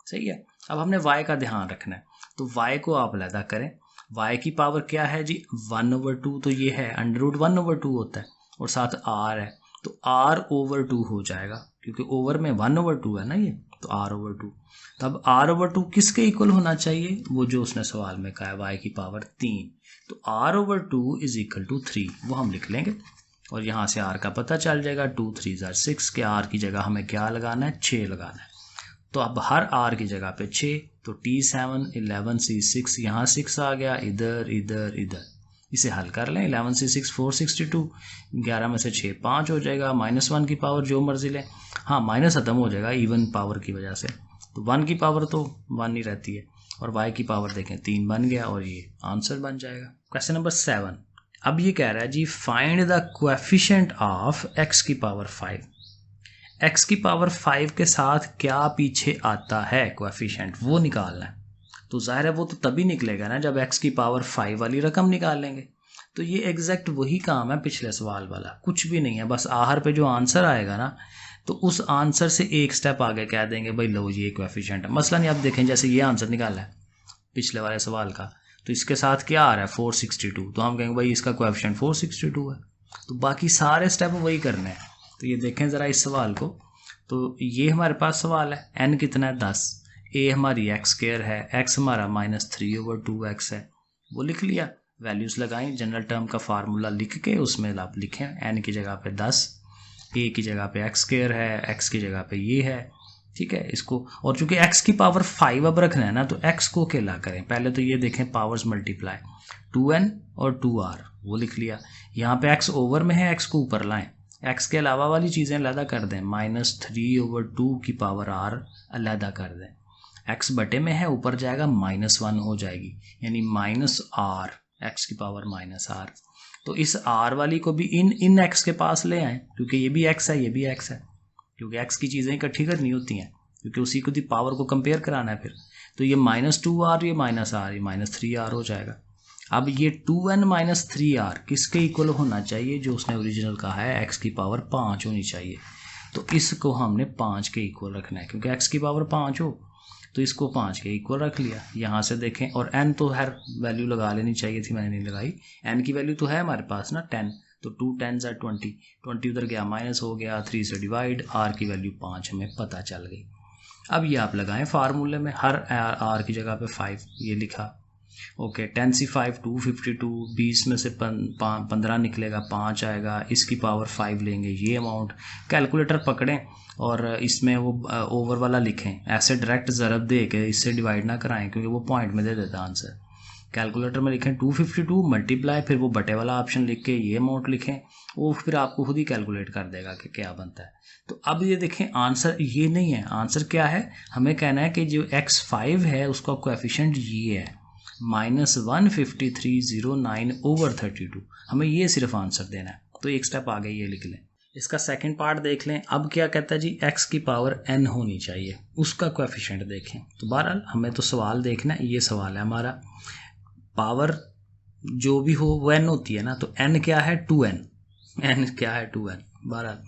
A: सही है। अब हमने y का ध्यान रखना है, तो y को आप अलहदा करें। y की पावर क्या है जी, 1/2, तो ये है √1/2 होता है, और साथ r है, तो r/2 हो जाएगा, क्योंकि ओवर में 1/2 है ना ये, तो r/2। तब r/2 किसके इक्वल होना चाहिए, वो जो उसने सवाल में कहा है y की पावर 3, तो r/2 इज इक्वल टू 3, वो हम लिख लेंगे और यहाँ से r का पता चल जाएगा। 2 3 6 के r की जगह हमें क्या लगाना है, 6 लगाना है। तो अब हर r की जगह पे 6, तो T7 11 C 6, यहाँ 6 आ गया, इधर इधर इधर, इसे हल कर लें। 11 C 6 462, 11 में से 6 5 हो जाएगा, -1 की पावर जो मर्जी लें, हाँ माइनस खत्म हो जाएगा इवन पावर की वजह से, तो 1 की पावर तो 1 ही रहती है, और y की पावर देखें 3 बन गया, और ये आंसर बन जाएगा। क्वेश्चन नंबर 7, अब ये कह रहा है जी find the coefficient of x की पावर 5। x की पावर 5 के साथ क्या पीछे आता है कोएफिशिएंट, वो निकालना है। तो जाहिर है वो तो तभी निकलेगा ना जब x की पावर 5 वाली रकम निकालेंगे। तो ये एग्जैक्ट वही काम है पिछले सवाल वाला, कुछ भी नहीं है, बस आखिर पे जो आंसर आएगा ना, तो उस आंसर से एक स्टेप आगे कह देंगे भाई लो ये कोएफिशिएंट है। मसलन आप देखें, जैसे ये आंसर निकाला है पिछले वाले सवाल का, तो इसके साथ क्या आ रहा है 462, तो हम कहेंगे भाई इसका कोएफिशिएंट 462 है। तो बाकी सारे स्टेप वही करने हैं। तो ये देखें ज़रा इस सवाल को, तो ये हमारे पास सवाल है, n कितना है 10, a हमारी x² है, x हमारा -3/2x है, वो लिख लिया, वैल्यूज़ लगाई, जनरल टर्म का फार्मूला लिख के उसमें आप लिखें n की जगह पे 10, a की जगह पे x² है, x की जगह पे ये है, ठीक है इसको। और चूंकि x की पावर 5 अब रखना है ना, तो x को अकेला करें। पहले तो ये देखें पावर्स मल्टीप्लाई, 2n और 2r, वो लिख लिया। यहाँ पे x ओवर में है, x को ऊपर लाएं, x के अलावा वाली चीज़ें अलहदा कर दें, -3/2 की पावर r अलहदा कर दें, x बटे में है, ऊपर जाएगा -1 हो जाएगी, यानी -r, x की पावर -r। तो इस r वाली को भी इन x के पास ले आए, क्योंकि ये भी x है, ये भी x है, क्योंकि x की चीज़ें इकट्ठी करनी होती हैं, क्योंकि उसी को दी पावर को कंपेयर कराना है फिर। तो ये -2r, ये -r, ये -3r हो जाएगा। अब ये 2n - 3r किसके इक्वल होना चाहिए, जो उसने ओरिजिनल कहा है x की पावर 5 होनी चाहिए। तो इसको हमने 5 के इक्वल रखना है, क्योंकि x की पावर 5 हो, तो इसको 5 के इक्वल रख लिया। यहाँ से देखें, और n तो हर वैल्यू लगा लेनी चाहिए थी, मैंने नहीं लगाई, n की वैल्यू तो है हमारे पास ना 10, तो 2 10s are 20, 20 उधर गया माइनस हो गया, 3 से डिवाइड, r की वैल्यू 5 हमें पता चल गई। अब ये आप लगाएं फार्मूले में, हर r की जगह पे 5 ये लिखा, ओके 10c5 252, 20 में से 15 निकलेगा, 5 आएगा, इसकी पावर 5 लेंगे, ये अमाउंट। कैलकुलेटर पकड़ें और इसमें वो ओवर वाला लिखें, ऐसे डायरेक्ट ज़रब दे के इससे डिवाइड ना कराएं, क्योंकि वो पॉइंट में दे देता आंसर। कैलकुलेटर में लिखें 252 मल्टीप्लाई, फिर वो बटे वाला ऑप्शन लिख के ये अमाउंट लिखें, वो फिर आपको खुद ही कैलकुलेट कर देगा कि क्या बनता है। तो अब ये देखें आंसर ये नहीं है, आंसर क्या है, हमें कहना है कि जो x5 है उसका कोएफिशिएंट ये है -15309/32, हमें ये सिर्फ आंसर देना है। तो एक स्टेप आगे ये लिख लें। इसका सेकंड पार्ट देख लें। अब क्या कहता है जी, x की पावर n होनी चाहिए, उसका कोएफिशिएंट देखें। तो बहरहाल हमें तो सवाल देखना है, ये सवाल है हमारा, पावर जो भी हो वो n होती है ना, तो n क्या है 2n, n क्या है 2n। बहरहाल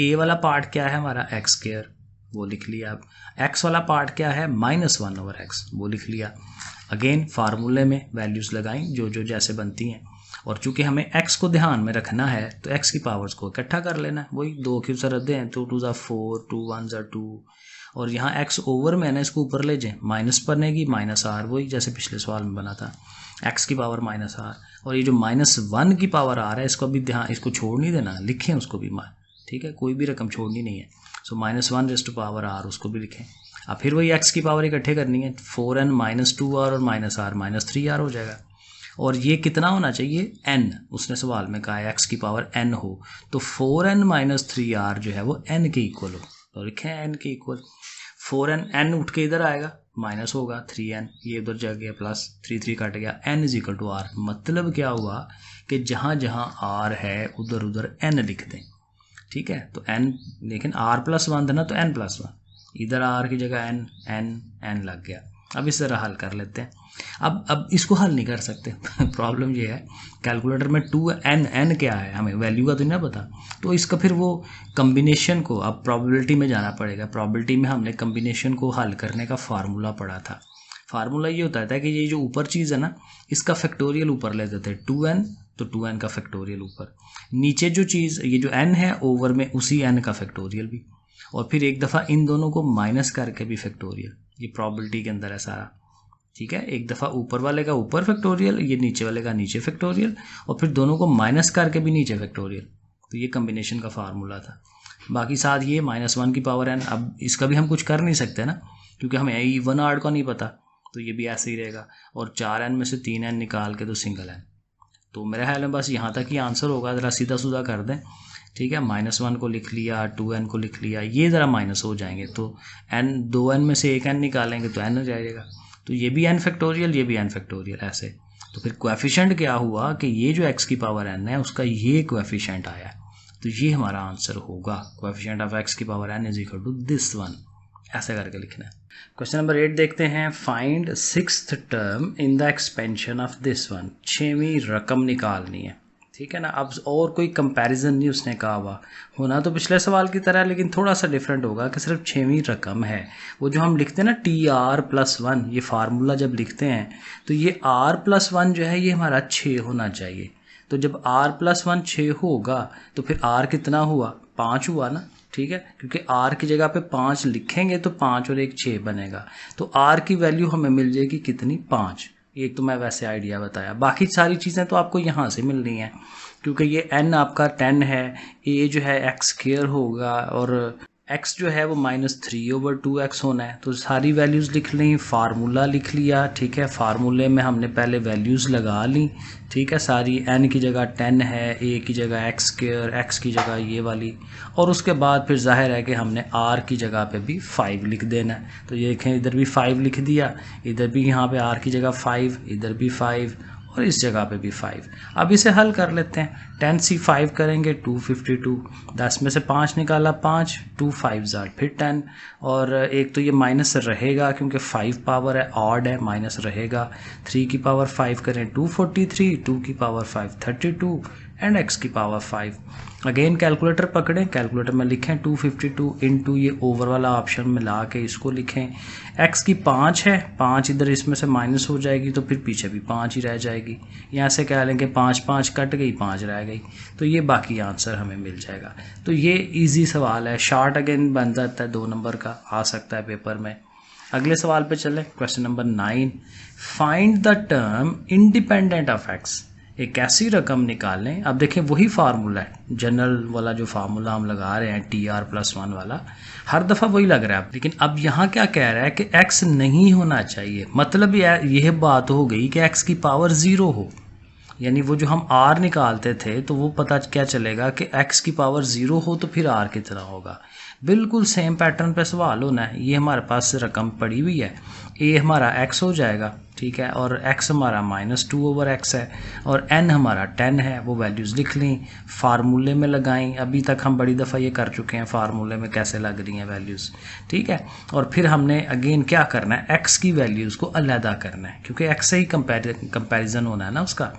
A: a वाला पार्ट क्या है हमारा x², वो लिख लिया। अब x वाला पार्ट क्या है -1/x, वो लिख लिया। अगेन फार्मूले में वैल्यूज़ लगाई जो जो जैसे बनती हैं, और चूंकि हमें x को ध्यान में रखना है तो x की पावर्स को इकट्ठा कर लेना है, वही 2 की रद्दें हैं, तो 2 4, 2 1 2, और यहाँ x ओवर में है ना, इसको ऊपर ले जाएं, माइनस बनेगी -r, वही जैसे पिछले सवाल में बना था, x की पावर -r, और ये जो -1 की पावर r है, इसको भी ध्यान, इसको छोड़ नहीं देना, लिखें उसको भी, ठीक है, कोई भी रकम छोड़नी नहीं है। सो -1/r उसको भी लिखें। अब फिर वही x की पावर इकट्ठे करनी है, 4n -2r और -r -3r हो जाएगा। और ये कितना होना चाहिए n, उसने सवाल में कहा है x की पावर n हो, तो 4n - 3r जो है वो n के इक्वल हो, तो लिखें n के इक्वल। 4n, n उठ के इधर आएगा, माइनस होगा 3n, ये उधर जा गया प्लस, 3 3 कट गया, n = r। मतलब क्या हुआ कि जहाँ जहाँ r है उधर उधर n लिख दें, ठीक है। तो n, लेकिन r+1 था ना, तो n+1, इधर r की जगह n लग गया। अब इस तरह हल कर लेते हैं। अब इसको हल नहीं कर सकते प्रॉब्लम ये है, कैलकुलेटर में 2n क्या है, हमें वैल्यू का तो नहीं पता, तो इसका फिर वो कम्बिनेशन को, अब प्रोबेबिलिटी में जाना पड़ेगा। प्रोबेबिलिटी में हमने कम्बिनेशन को हल करने का फार्मूला पढ़ा था। फार्मूला ये होता था कि ये जो ऊपर चीज़ है ना, इसका फैक्टोरियल ऊपर ले देते हैं, 2n, तो 2n का फैक्टोरियल ऊपर, नीचे जो चीज़ ये जो n है ओवर में उसी n का फैक्टोरियल भी, और फिर एक दफ़ा इन दोनों को माइनस करके भी फैक्टोरियल। ये प्रॉबिलिटी के अंदर है सारा, ठीक है। एक दफ़ा ऊपर वाले का ऊपर फैक्टोरियल, ये नीचे वाले का नीचे फैक्टोरियल, और फिर दोनों को माइनस करके भी नीचे फैक्टोरियल। तो ये कम्बिनेशन का फार्मूला था। बाकी साथ ये -1 की पावर n, अब इसका भी हम कुछ कर नहीं सकते ना, क्योंकि हमें इवन आर्ड का नहीं पता, तो ये भी ऐसे ही रहेगा। और 4n में से 3n निकाल के तो सिंगल n। तो मेरे ख्याल में बस यहाँ तक ही आंसर होगा। ज़रा सीधा सुधा कर दें, ठीक है। -1 को लिख लिया, 2n को लिख लिया, ये ज़रा माइनस हो जाएंगे तो n, 2n में से एक n निकालेंगे तो n हो जाएगा। तो ये भी n फैक्टोरियल, ये भी n फैक्टोरियल, ऐसे। तो फिर कोएफिशिएंट क्या हुआ कि ये जो x की पावर n है उसका ये कोएफिशिएंट आया, तो ये हमारा आंसर होगा। कोएफिशिएंट ऑफ x की power n is equal to this one, ऐसे करके लिखना है। क्वेश्चन नंबर 8 देखते हैं। Find 6th term in the expansion of this one. 6वीं रकम निकालनी है, ठीक है ना। अब और कोई कंपैरिजन नहीं उसने कहा हुआ, होना तो पिछले सवाल की तरह, लेकिन थोड़ा सा डिफरेंट होगा कि सिर्फ 6वीं रकम है। वो जो हम लिखते हैं ना TR+1, ये फार्मूला जब लिखते हैं तो ये R+1 जो है ये हमारा 6 होना चाहिए। तो जब R+1 6 होगा तो फिर R कितना हुआ, 5 हुआ ना, ठीक है। क्योंकि R की जगह पे 5 लिखेंगे तो 5 और 1 6 बनेगा। तो R की वैल्यू हमें मिल जाएगी कितनी, 5। एक तो मैं वैसे आइडिया बताया, बाकी सारी चीज़ें तो आपको यहाँ से मिलनी है, क्योंकि ये n आपका 10 है, a जो है x² होगा, और x जो है वो -3/2x होना है। तो सारी वैल्यूज़ लिख ली, फार्मूला लिख लिया, ठीक है। फार्मूले में हमने पहले वैल्यूज़ लगा ली, ठीक है। सारी n की जगह 10 है, a की जगह x², x की जगह ये वाली, और उसके बाद फिर जाहिर है कि हमने r की जगह पे भी 5 लिख देना है। तो ये देखें, इधर भी 5 लिख दिया, इधर भी यहाँ पे r की जगह 5, इधर भी 5, और इस जगह पे भी 5। अब इसे हल कर लेते हैं। 10c5 करेंगे 252, 10 में से 5 निकाला 5, 2 5 फिर 10, और एक तो ये माइनस रहेगा क्योंकि 5 पावर है, ऑड है, माइनस रहेगा। 3 की पावर 5 करें 243, 2 की पावर 5 32, एंड x की पावर 5। अगेन कैलकुलेटर पकड़ें, कैलकुलेटर में लिखें 252 इंटू ये ओवर वाला ऑप्शन में ला के इसको लिखें। x की 5 है, 5 इधर इसमें से माइनस हो जाएगी तो फिर पीछे भी 5 ही रह जाएगी। यहाँ से क्या लेंगे, 5 5 कट गई, 5 रह गई, तो ये बाकी आंसर हमें मिल जाएगा। तो ये इजी सवाल है, शॉर्ट अगेन बन जाता है, 2 नंबर का आ सकता है पेपर में। अगले सवाल पे चलें। Question number 9, find the term independent of x। एक ऐसी रकम निकालें। अब देखें वही फार्मूला है, जनरल वाला जो फार्मूला हम लगा रहे हैं TR+1 वाला, हर दफ़ा वही लग रहा है। लेकिन अब यहाँ क्या कह रहा है कि x नहीं होना चाहिए, मतलब यह बात हो गई कि x की पावर 0 हो। यानी वो जो हम r निकालते थे तो वो पता क्या चलेगा कि x की पावर 0 हो तो फिर r कितना होगा। बिल्कुल सेम पैटर्न पे सवाल होना है। ये हमारे पास रकम पड़ी हुई है, a हमारा x हो जाएगा, ठीक है, और x हमारा -2/x है, और n हमारा 10 है। वो वैल्यूज़ लिख ली, फार्मूले में लगाई। अभी तक हम बड़ी दफ़ा ये कर चुके हैं, फार्मूले में कैसे लग रही हैं वैल्यूज़, ठीक है। और फिर हमने अगेन क्या करना है, x की वैल्यूज़ को अलहदा करना है, क्योंकि x से ही कंपैरिजन होना है ना उसका,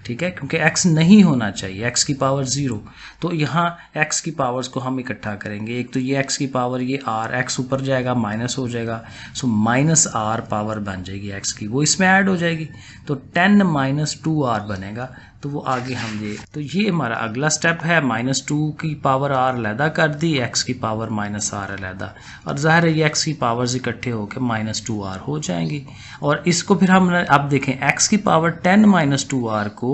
A: ठीक है। क्योंकि x नहीं होना चाहिए, x की पावर 0। तो यहाँ x की पावर्स को हम इकट्ठा करेंगे। एक तो ये x की पावर, ये r, x ऊपर जाएगा माइनस हो जाएगा, सो -r पावर बन जाएगी x की, वो इसमें ऐड हो जाएगी। तो 10 - 2r बनेगा। तो वो आगे हम तो ये हमारा अगला स्टेप है। -2 की पावर r अलहदा कर दी, x की पावर -r अलहदा, और ज़ाहिर है ये x की पावर्स इकट्ठे होकर -2r हो जाएंगी। और इसको फिर हम अब देखें, x की पावर 10 - 2r को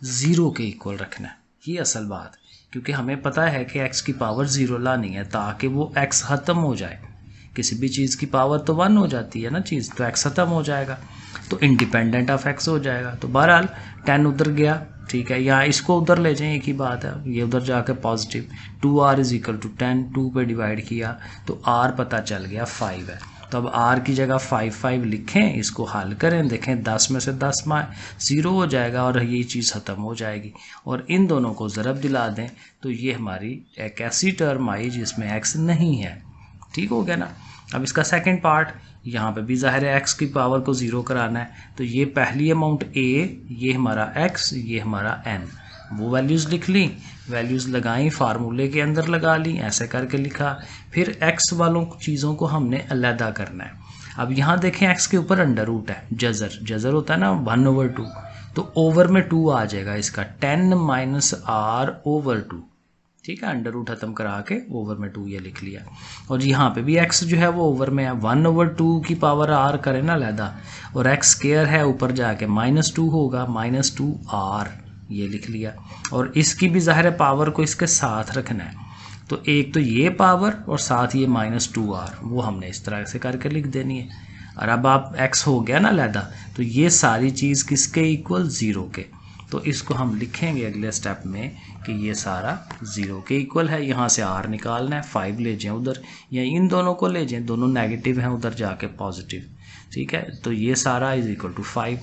A: 0 के इक्वल रखना है। ये असल बात, क्योंकि हमें पता है कि x की पावर 0 लानी है ताकि वो x ख़त्म हो जाए। किसी भी चीज़ की पावर तो 1 हो जाती है ना चीज़, तो x ख़त्म हो जाएगा, तो इंडिपेंडेंट ऑफ x हो जाएगा। तो बहरहाल 10 उधर गया, ठीक है, या इसको उधर ले जाएं, एक ही बात है, ये उधर जाकर पॉजिटिव। 2r = 10, 2 पे डिवाइड किया तो r पता चल गया 5 है। तो अब r की जगह 5 लिखें, इसको हल करें, देखें 10 में से 10 0 हो जाएगा और ये चीज़ ख़त्म हो जाएगी। और इन दोनों को ज़रब दिला दें तो ये हमारी एक ऐसी टर्म आई जिसमें x नहीं है। ठीक हो गया ना। अब इसका सेकंड पार्ट, यहाँ पे भी ज़ाहिर है x की पावर को 0 कराना है, तो ये पहली अमाउंट a, ये हमारा x, ये हमारा n, वो वैल्यूज़ लिख ली, वैल्यूज़ लगाई, फार्मूले के अंदर लगा ली, ऐसे करके लिखा। फिर x वालों चीज़ों को हमने अलहदा करना है। अब यहाँ देखें x के ऊपर अंडर रूट है, जज़र होता है ना 1/2, तो ओवर में 2 आ जाएगा इसका 10 माइनस आर ओवर 2, ठीक है, अंडर रूट खत्म करा के ओवर में 2 ये लिख लिया। और यहाँ पे भी x जो है वो ओवर में है, 1/2 की पावर r करें ना लैदा, और x स्क्वायर है ऊपर जाके -2 होगा, -2r ये लिख लिया। और इसकी भी ज़ाहिर है पावर को इसके साथ रखना है, तो एक तो ये पावर और साथ ये -2r वो हमने इस तरह से करके लिख देनी है। और अब आप x हो गया ना लैदा, तो ये सारी चीज़ किसके इक्वल 0 के, तो इसको हम लिखेंगे अगले स्टेप में कि ये सारा 0 के इक्वल है। यहाँ से r निकालना है, 5 ले जाएं उधर या इन दोनों को ले जाएं, दोनों नेगेटिव हैं उधर जाके पॉजिटिव, ठीक है, तो ये सारा = 5।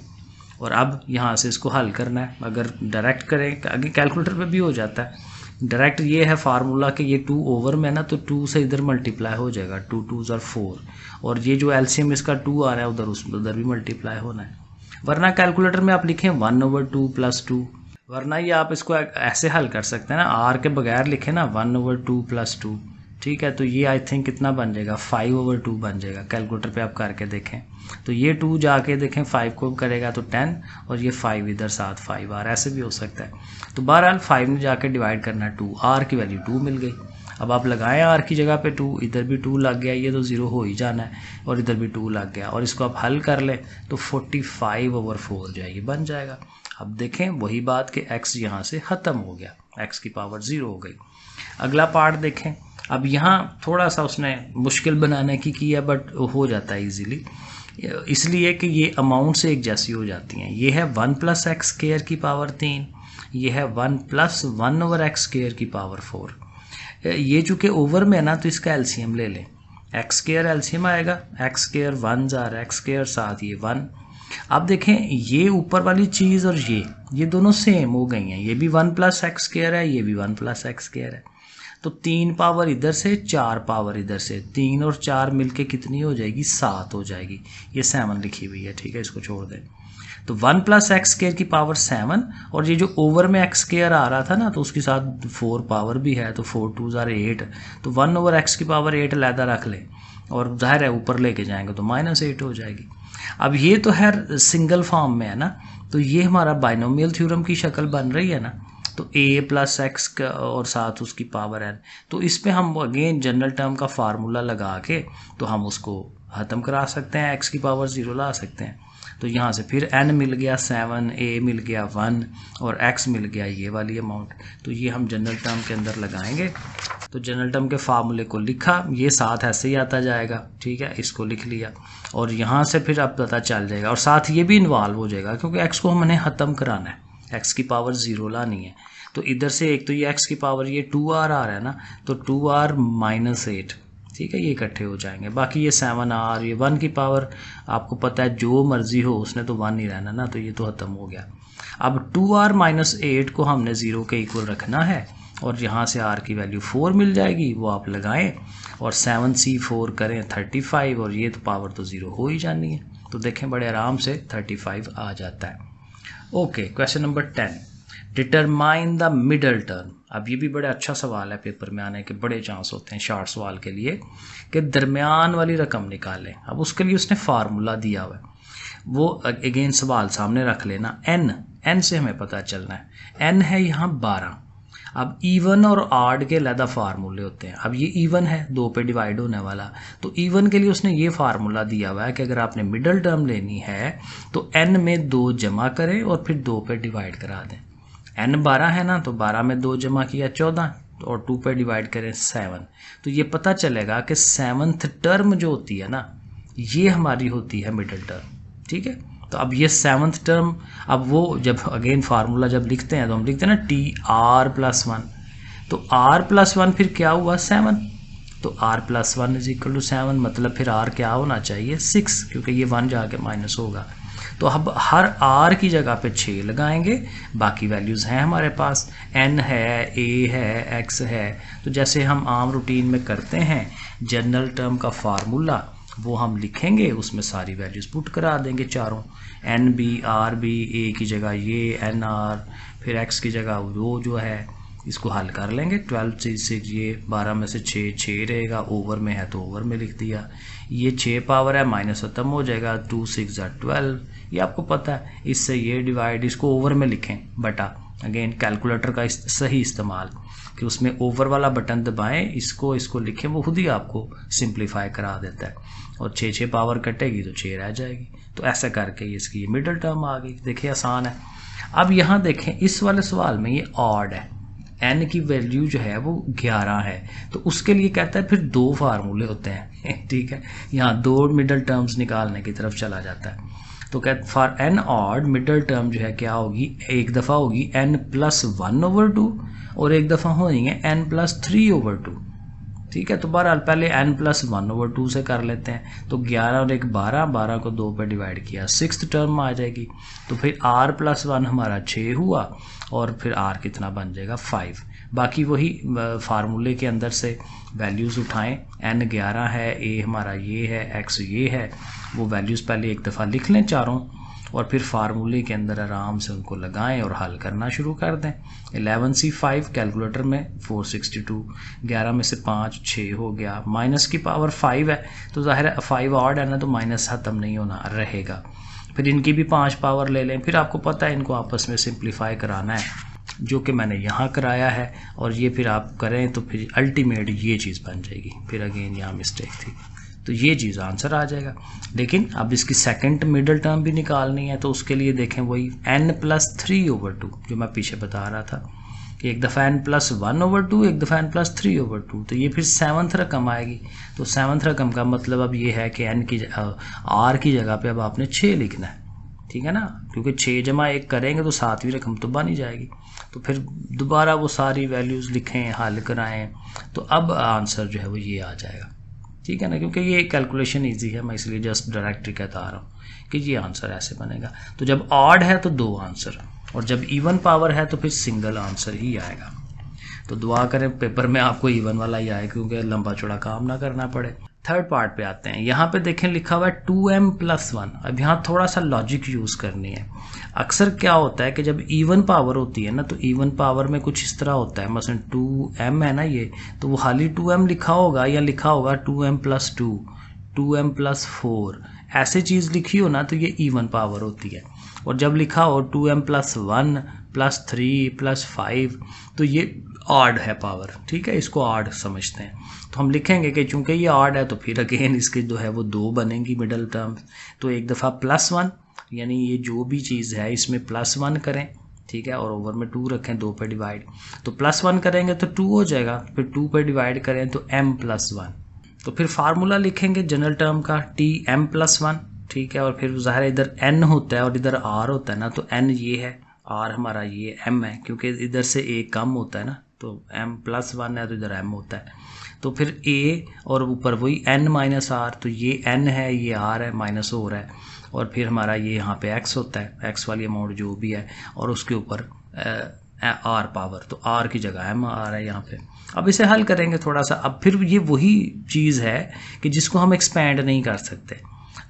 A: और अब यहाँ से इसको हल करना है, अगर डायरेक्ट करें आगे कैलकुलेटर पे भी हो जाता है डायरेक्ट, ये है फार्मूला कि ये 2 ओवर में ना, तो 2 से इधर मल्टीप्लाई हो जाएगा, 2 2s are 4, और ये जो एलसीएम इसका 2 आ रहा है उधर भी मल्टीप्लाई होना है। वरना कैलकुलेटर में आप लिखें 1/2 + 2, वरना ये आप इसको ऐसे हल कर सकते हैं ना, आर के बगैर लिखें ना 1/2 + 2, ठीक है, तो ये आई थिंक कितना बन जाएगा 5/2 बन जाएगा। कैलकुलेटर पे आप करके देखें तो ये 2 जाके देखें 5 को करेगा तो 10, और ये 5 इधर साथ 5r ऐसे भी हो सकता है। तो बहरहाल 5 ने जाके डिवाइड करना है 2, r की वैल्यू 2 मिल गई। अब आप लगाएं r की जगह पे 2, इधर भी 2 लग गया, ये तो 0 हो ही जाना है, और इधर भी 2 लग गया, और इसको आप हल कर लें तो 45/4 जो है ये बन जाएगा। अब देखें वही बात कि x यहाँ से ख़त्म हो गया, x की पावर 0 हो गई। अगला पार्ट देखें, अब यहाँ थोड़ा सा उसने मुश्किल बनाने की किया बट हो जाता है इजीली, इसलिए कि ये अमाउंट से एक जैसी हो जाती हैं। ये है 1 + x² की पावर 3, ये है 1 + 1/x² की पावर 4। ये चूँकि ओवर में है ना, तो इसका एलसीएम ले लें, x² एलसीएम आएगा, x² 1 जार, x² साथ ये 1। अब देखें ये ऊपर वाली चीज़ और ये दोनों सेम हो गई हैं, ये भी 1 + x² है, ये भी 1 + x² है, तो 3 पावर इधर से 4 पावर इधर से, 3 और 4 मिलके कितनी हो जाएगी 7 हो जाएगी, ये 7 लिखी हुई है, ठीक है, इसको छोड़ दें। तो 1 + x² की पावर 7, और ये जो ओवर में x² आ रहा था ना, तो उसके साथ 4 पावर भी है, तो 4 2s are 8, तो 1/x की पावर 8 लैदा रख ले, और जाहिर है ऊपर लेके जाएंगे तो -8 हो जाएगी। अब ये तो है सिंगल फॉर्म में है ना, तो ये हमारा बाइनोमियल थ्योरम की शक्ल बन रही है ना, तो a + x और साथ उसकी पावर n, तो इस पे हम अगेन जनरल टर्म का फार्मूला लगा के तो हम उसको ख़त्म करा सकते हैं, x की पावर 0 ला सकते हैं। तो यहाँ से फिर n मिल गया 7, a मिल गया 1, और x मिल गया ये वाली अमाउंट, तो ये हम जनरल टर्म के अंदर लगाएंगे। तो जनरल टर्म के फार्मूले को लिखा, ये साथ ऐसे ही आता जाएगा, ठीक है, इसको लिख लिया, और यहाँ से फिर अब पता चल जाएगा, और साथ ये भी इन्वॉल्व हो जाएगा क्योंकि x को हमने ख़त्म कराना है, x की पावर 0 लानी है। तो इधर से एक तो ये x की पावर ये 2r आ रहा है ना, तो 2r - 8, ठीक है, ये इकट्ठे हो जाएंगे। बाकी ये 7r, ये 1 की पावर आपको पता है जो मर्जी हो उसने तो 1 ही रहना ना, तो ये तो ख़त्म हो गया। अब 2r - 8 को हमने 0 के इक्वल रखना है, और यहाँ से r की वैल्यू 4 मिल जाएगी, वो आप लगाएं, और 7c4 करें 35, और ये तो पावर तो 0 हो ही जानी है, तो देखें बड़े आराम से 35 आ जाता है। Okay, question number 10, determine the middle term. अब ये भी बड़ा अच्छा सवाल है, पेपर में आने के बड़े चांस होते हैं शॉर्ट सवाल के लिए, कि दरमियान वाली रकम निकालें। अब उसके लिए उसने फार्मूला दिया हुआ है, वो अगेन सवाल सामने रख लेना। n से हमें पता चलना है, n है यहाँ 12। अब इवन और ऑड के अलग फार्मूले होते हैं। अब ये इवन है, 2 पे डिवाइड होने वाला, तो इवन के लिए उसने ये फार्मूला दिया हुआ है कि अगर आपने मिडल टर्म लेनी है तो n में 2 जमा करें और फिर 2 पे डिवाइड करा दें। n 12 है ना, तो 12 में 2 जमा किया 14, और 2 पे डिवाइड करें 7, तो ये पता चलेगा कि 7th टर्म जो होती है ना, ये हमारी होती है मिडल टर्म, ठीक है। तो अब ये 7th टर्म, अब वो जब अगेन फार्मूला जब लिखते हैं तो हम लिखते हैं ना TR+1, तो R+1 फिर क्या हुआ 7, तो R+1 = 7, मतलब फिर R क्या होना चाहिए 6, क्योंकि ये 1 जाके माइनस होगा। तो अब हर R की जगह पे 6 लगाएंगे, बाकी वैल्यूज़ हैं हमारे पास, N है, A है, X है। तो जैसे हम आम रूटीन में करते हैं, जनरल टर्म का फार्मूला वो हम लिखेंगे, उसमें सारी वैल्यूज़ पुट करा देंगे चारों, NB, RB, A की जगह ये, NR, फिर X की जगह वो जो है, इसको हल कर लेंगे। 12 से 6, ये 12 में से 6 रहेगा, ओवर में है तो ओवर में लिख दिया। ये 6 पावर है, माइनस खत्म हो जाएगा, 2 6 12, ये आपको पता है, इससे ये डिवाइड, इसको ओवर में लिखें बटा, अगेन कैलकुलेटर का सही इस्तेमाल कि उसमें ओवर वाला बटन दबाएं, इसको लिखें, वो खुद ही आपको सिंप्लीफाई करा देता है। और 6 पावर कटेगी तो 6 रह जाएगी। तो ऐसा करके इसकी ये मिडल टर्म आ गई। देखिए आसान है। अब यहाँ देखें इस वाले सवाल में ये ऑड है, n की वैल्यू जो है वो 11 है, तो उसके लिए कहता है फिर 2 फार्मूले होते हैं ठीक है, यहाँ 2 मिडल टर्म्स निकालने की तरफ चला जाता है। तो कहते for n odd middle term जो है क्या होगी, एक दफ़ा होगी n+1/2 और एक दफ़ा होगी n+3/2। ठीक है, तो बहरहाल पहले n+1/2 से कर लेते हैं। तो 11 और 1 12, 12 को 2 पे डिवाइड किया, 6th टर्म आ जाएगी। तो फिर r+1 हमारा 6 हुआ और फिर r कितना बन जाएगा 5। बाकी वही फार्मूले के अंदर से वैल्यूज़ उठाएं, n 11 है, a हमारा ये है, x ये है, वो वैल्यूज़ पहले एक दफ़ा लिख लें चारों और फिर फार्मूले के अंदर आराम से उनको लगाएं और हल करना शुरू कर दें। 11C5 कैलकुलेटर में 462, 11 में से 5 6 हो गया, माइनस की पावर 5 है तो जाहिर है 5 ऑड है ना, तो माइनस ख़त्म नहीं होना रहेगा। फिर इनकी भी 5 पावर ले लें, फिर आपको पता है इनको आपस में सिंप्लीफाई कराना है, जो कि मैंने यहाँ कराया है, और ये फिर आप करें तो फिर अल्टीमेट ये चीज़ बन जाएगी। फिर अगेन यहाँ मिस्टेक थी, तो ये चीज़ आंसर आ जाएगा। लेकिन अब इसकी सेकंड मिडल टर्म भी निकालनी है, तो उसके लिए देखें वही n+3/2 जो मैं पीछे बता रहा था कि एक दफ़ा n+1/2, एक दफ़ा n+3/2, तो ये फिर 7th रकम आएगी। तो 7th रकम का मतलब अब ये है कि n की r की जगह पे अब आपने 6 लिखना है, ठीक है ना, क्योंकि 6 जमा 1 करेंगे तो 7वीं रकम तो बन ही जाएगी। तो फिर दोबारा वो सारी वैल्यूज़ लिखें, हल कराएँ, तो अब आंसर जो है वो ये आ जाएगा, ठीक है ना, क्योंकि ये कैलकुलेशन इजी है, मैं इसलिए जस्ट डायरेक्टली कहता आ रहा हूँ कि ये आंसर ऐसे बनेगा। तो जब ऑड है तो 2 आंसर, और जब इवन पावर है तो फिर सिंगल आंसर ही आएगा। तो दुआ करें पेपर में आपको इवन वाला ही आए, क्योंकि लंबा चौड़ा काम ना करना पड़े। थर्ड पार्ट पे आते हैं। यहाँ पे देखें लिखा हुआ है 2m+1। अब यहाँ थोड़ा सा लॉजिक यूज़ करनी है। अक्सर क्या होता है कि जब इवन पावर होती है ना, तो इवन पावर में कुछ इस तरह होता है, मसलन 2m है ना ये, तो वो खाली 2m लिखा होगा या लिखा होगा 2m+2, 2m+4, ऐसे चीज़ लिखी हो ना तो ये इवन पावर होती है। और जब लिखा हो 2m+1, +3, +5 तो ये ऑड है पावर, ठीक है, इसको ऑड समझते हैं। तो हम लिखेंगे कि चूंकि ये ऑड है तो फिर अगेन इसके जो है वो 2 बनेंगी मिडल टर्म। तो एक दफ़ा +1, यानी ये जो भी चीज़ है इसमें +1 करें, ठीक है, और ओवर में 2 रखें, 2 पे डिवाइड, तो +1 करेंगे तो 2 हो जाएगा, फिर 2 पे डिवाइड करें तो m+1। तो फिर फार्मूला लिखेंगे जनरल टर्म का Tm+1, ठीक है, और फिर ज़ाहिर इधर n होता है और इधर r होता है ना, तो n ये है, r हमारा ये m है, क्योंकि इधर से a कम होता है ना, तो m+1 है तो इधर m होता है। तो फिर a और ऊपर वही n-r, तो ये n है, ये r है, माइनस हो रहा है, और फिर हमारा ये यहाँ पे x होता है, x वाली अमाउंट जो भी है, और उसके ऊपर r पावर, तो r की जगह m आ रहा है यहाँ पे। अब इसे हल करेंगे थोड़ा सा। अब फिर ये वही चीज़ है कि जिसको हम एक्सपेंड नहीं कर सकते,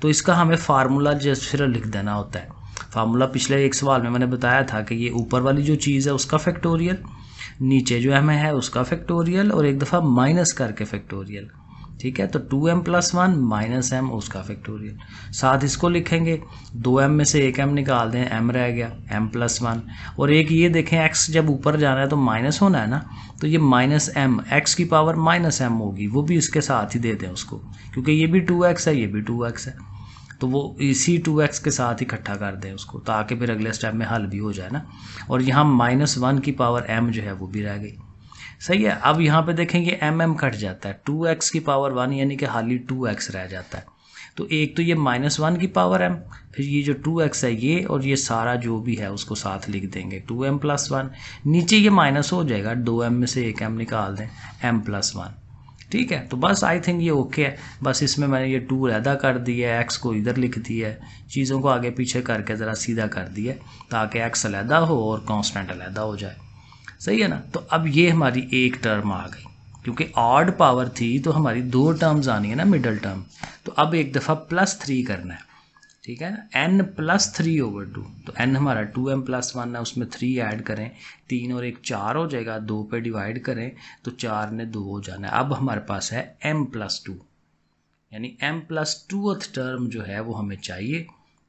A: तो इसका हमें फार्मूला जस्ट फिर लिख देना होता है। फार्मूला पिछले एक सवाल में मैंने बताया था कि ये ऊपर वाली जो चीज़ है उसका फैक्टोरियल, नीचे जो m है उसका फैक्टोरियल, और एक दफ़ा माइनस करके फैक्टोरियल, ठीक है। तो 2m+1 -m उसका फैक्टोरियल, साथ इसको लिखेंगे 2m में से एक m निकाल दें, m रह गया, m+1, और एक ये देखें x जब ऊपर जाना है तो माइनस होना है ना, तो ये -m, x की पावर -m होगी, वो भी इसके साथ ही दे दें उसको, क्योंकि ये भी 2x है, ये भी 2x है, तो वो इसी 2x के साथ इकट्ठा कर दें उसको, ताकि फिर अगले स्टेप में हल भी हो जाए ना। और यहाँ -1 की पावर m जो है वो भी रह गई, सही है। अब यहाँ पे देखेंगे m कट जाता है, 2x की पावर 1 यानी कि खाली 2x रह जाता है। तो एक तो ये -1 की पावर m, फिर ये जो 2x है ये, और ये सारा जो भी है उसको साथ लिख देंगे 2m+1, नीचे ये माइनस हो जाएगा, 2m में से एक m निकाल दें, m+1, ठीक है। तो बस आई थिंक ये ओके है। बस इसमें मैंने ये 2 अलहदा कर दिया है, x को इधर लिख दिया है, चीज़ों को आगे पीछे करके ज़रा सीधा कर दिया ताकि x अलहदा हो और कांस्टेंट अलहदा हो जाए, सही है ना। तो अब ये हमारी एक टर्म आ गई, क्योंकि ऑड पावर थी तो हमारी 2 टर्म्स आनी है ना मिडल टर्म। तो अब एक दफ़ा +3 करना है, ठीक है ना, n+3/2, तो n हमारा 2m+1 है, उसमें 3 ऐड करें, 3 और 1 4 हो जाएगा, 2 पे डिवाइड करें तो 4 ने 2 हो जाना है। अब हमारे पास है m+2, यानी m+2th टर्म जो है वो हमें चाहिए।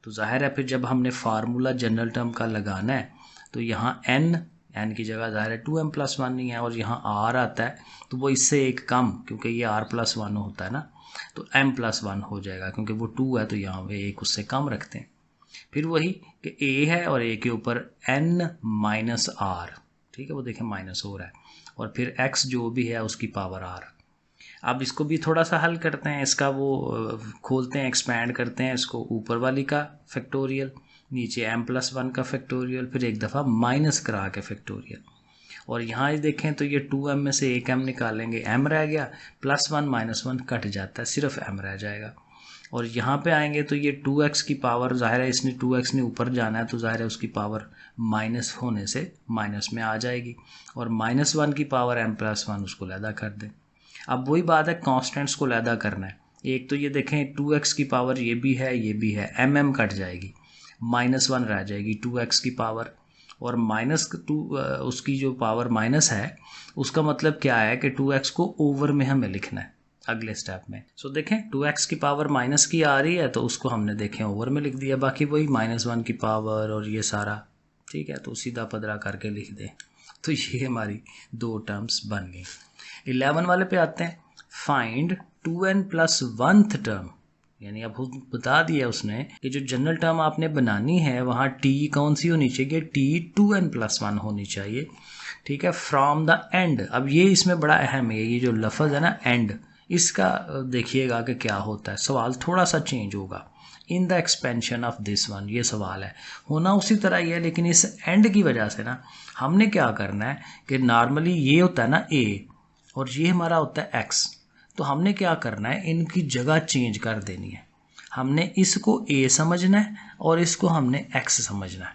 A: तो जाहिर है फिर जब हमने फार्मूला जनरल टर्म का लगाना है तो यहाँ n की जगह ज़ाहिर है 2m+1 नहीं है, और यहाँ r आता है तो वो इससे एक कम, क्योंकि ये r+1 होता है ना, तो m+1 हो जाएगा, क्योंकि वो 2 है तो यहाँ पे एक उससे कम रखते हैं। फिर वही कि a है और a के ऊपर n-r, ठीक है, वो देखें माइनस हो रहा है, और फिर x जो भी है उसकी पावर r। अब इसको भी थोड़ा सा हल करते हैं, इसका वो खोलते हैं, एक्सपैंड करते हैं इसको, ऊपर वाली का फैक्टोरियल, नीचे m+1 का फैक्टोरियल, फिर एक दफ़ा माइनस करा के फैक्टोरियल, और यहाँ देखें तो ये 2m में से एक m निकालेंगे, m रह गया, +1 -1 कट जाता है, सिर्फ m रह जाएगा। और यहाँ पे आएंगे तो ये 2x की पावर, ज़ाहिर है इसने 2x ने ऊपर जाना है तो ज़ाहिर है उसकी पावर माइनस होने से माइनस में आ जाएगी, और -1 की पावर m+1 उसको लैदा कर दें। अब वही बात है, कांस्टेंट्स को लैदा करना है। एक तो ये देखें 2x की पावर ये भी है, m कट जाएगी, -1 रह जाएगी 2x की पावर, और -2 उसकी जो पावर माइनस है उसका मतलब क्या है कि 2x को ओवर में हमें लिखना है अगले स्टेप में। सो देखें 2x की पावर माइनस की आ रही है तो उसको हमने देखें ओवर में लिख दिया, बाकी वही -1 की पावर और ये सारा, ठीक है, तो सीधा पदरा करके लिख दें। तो ये हमारी 2 टर्म्स बन गई। 11 वाले पे आते हैं, फाइंड 2n+1th टर्म, यानी अब बता दिया उसने कि जो जनरल टर्म आपने बनानी है वहाँ t कौन सी होनी चाहिए, t 2n+1 होनी चाहिए, ठीक है, फ्रॉम द एंड। अब ये इसमें बड़ा अहम है, ये जो लफ्ज़ है ना एंड, इसका देखिएगा कि क्या होता है, सवाल थोड़ा सा चेंज होगा। इन the expansion of this one, ये सवाल है, होना उसी तरह ही है, लेकिन इस एंड की वजह से ना हमने क्या करना है कि नॉर्मली ये होता है ना a और ये हमारा होता है x, तो हमने क्या करना है, इनकी जगह चेंज कर देनी है। हमने इसको a समझना है और इसको हमने x समझना है,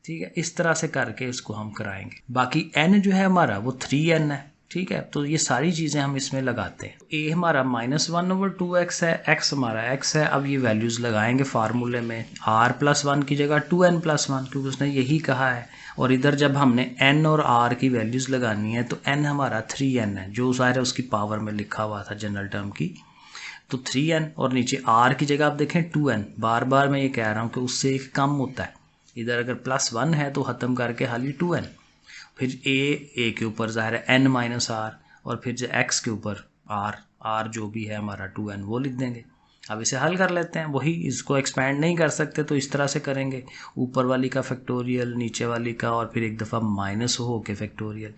A: ठीक है, इस तरह से करके इसको हम कराएंगे। बाकी n जो है हमारा वो 3n है, ठीक है, तो ये सारी चीज़ें हम इसमें लगाते हैं। a हमारा -1/2x है, x हमारा x है। अब ये वैल्यूज़ लगाएंगे फार्मूले में, r+1 की जगह 2n+1, क्योंकि उसने यही कहा है, और इधर जब हमने n और r की वैल्यूज़ लगानी है तो n हमारा 3n है, जो सारे उसकी पावर में लिखा हुआ था जनरल टर्म की, तो 3n, और नीचे r की जगह आप देखें 2n, बार बार मैं ये कह रहा हूँ कि उससे एक कम होता है, इधर अगर +1 है तो ख़त्म करके खाली 2n, फिर a के ऊपर ज़ाहिर है n-r, और फिर जो x के ऊपर r जो भी है हमारा 2n वो लिख देंगे। अब इसे हल कर लेते हैं, वही इसको एक्सपैंड नहीं कर सकते तो इस तरह से करेंगे, ऊपर वाली का फैक्टोरियल, नीचे वाली का, और फिर एक दफ़ा माइनस हो के फैक्टोरियल,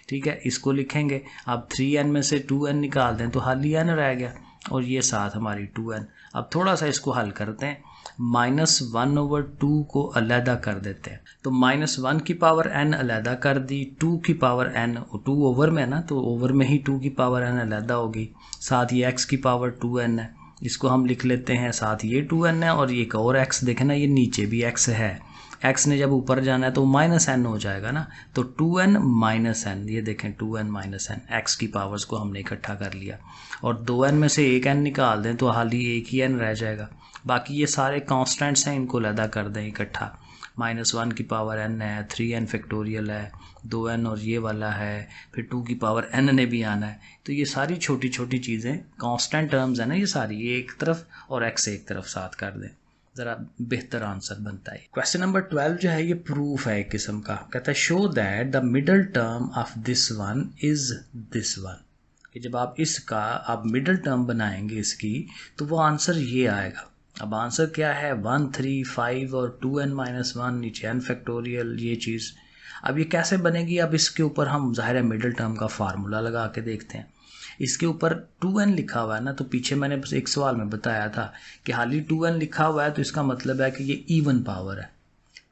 A: ठीक है, इसको लिखेंगे। अब 3n में से 2n निकाल दें तो खाली n रह गया, और ये साथ हमारी 2n। अब थोड़ा सा इसको हल करते हैं, -1/2 को अलहदा कर देते हैं, तो -1 की पावर n अलहदा कर दी, 2 की पावर n, 2 ओवर में है ना, तो ओवर में ही 2 की पावर n अलहदा होगी, साथ ये x की पावर 2n है, इसको हम लिख लेते हैं, साथ ये 2n है, और ये एक और x देखें ना, ये नीचे भी x है, x ने जब ऊपर जाना है तो -n हो जाएगा ना, तो 2n -n, ये देखें 2n -n, x की पावर्स को हमने इकट्ठा कर लिया, और 2n में से एक n निकाल दें तो हाली एक ही n रह जाएगा। बाकी ये सारे कांस्टेंट्स हैं, इनको अलहदा कर दें इकट्ठा, -1 की पावर n है, 3n फैक्टोरियल है, 2n और ये वाला है, फिर 2 की पावर n ने भी आना है, तो ये सारी छोटी छोटी चीज़ें कांस्टेंट टर्म्स हैं ना, ये सारी ये एक तरफ और x एक तरफ साथ कर दें, ज़रा बेहतर आंसर बनता है। क्वेश्चन नंबर 12 जो है ये प्रूफ है एक किस्म का, कहता है show that the middle term of this one is this one, कि जब आप इसका आप मिडल टर्म बनाएंगे इसकी तो वो आंसर ये आएगा। अब आंसर क्या है, 1 3 5 और 2n-1, नीचे n फैक्टोरियल, ये चीज़। अब ये कैसे बनेगी, अब इसके ऊपर हम ज़ाहिर है मिडल टर्म का फार्मूला लगा के देखते हैं। इसके ऊपर 2n लिखा हुआ है ना, तो पीछे मैंने बस एक सवाल में बताया था कि हाली 2n लिखा हुआ है तो इसका मतलब है कि ये इवन पावर है,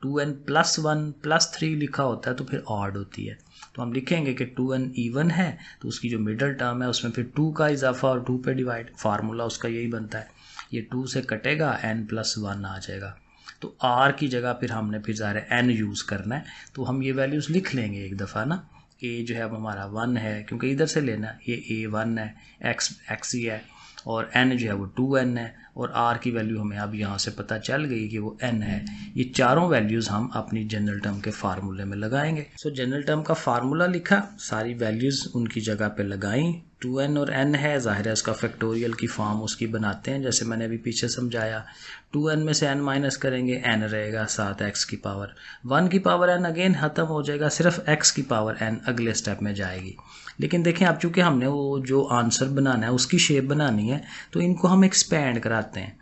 A: 2n+1 +3 लिखा होता है तो फिर ऑड होती है, तो हम लिखेंगे कि 2n इवन है, तो उसकी जो मिडल टर्म है उसमें फिर 2 का इजाफा और 2 पे डिवाइड, फार्मूला उसका यही बनता है, ये 2 से कटेगा n+1 आ जाएगा, तो r की जगह फिर हमने फिर ज़ाहिर है n यूज़ करना है, तो हम ये वैल्यूज़ लिख लेंगे एक दफ़ा ना, a जो है अब हमारा 1 है क्योंकि इधर से लेना, ये a1 है, x ही है, और n जो है वो 2n है, और r की वैल्यू हमें अब यहाँ से पता चल गई कि वो n है। ये चारों वैल्यूज़ हम अपनी जनरल टर्म के फार्मूले में लगाएंगे। सो जनरल टर्म का फार्मूला लिखा, सारी वैल्यूज़ उनकी जगह पे लगाई, 2n और n है, ज़ाहिर है उसका फैक्टोरियल की फॉर्म उसकी बनाते हैं जैसे मैंने अभी पीछे समझाया। 2n में से n माइनस करेंगे, n रहेगा 7 x की पावर 1 की पावर n अगेन ख़त्म हो जाएगा, सिर्फ x की पावर n अगले स्टेप में जाएगी। लेकिन देखें अब चूँकि हमने वो जो आंसर बनाना है उसकी शेप बनानी है तो इनको हम एक्सपेंड कराते हैं।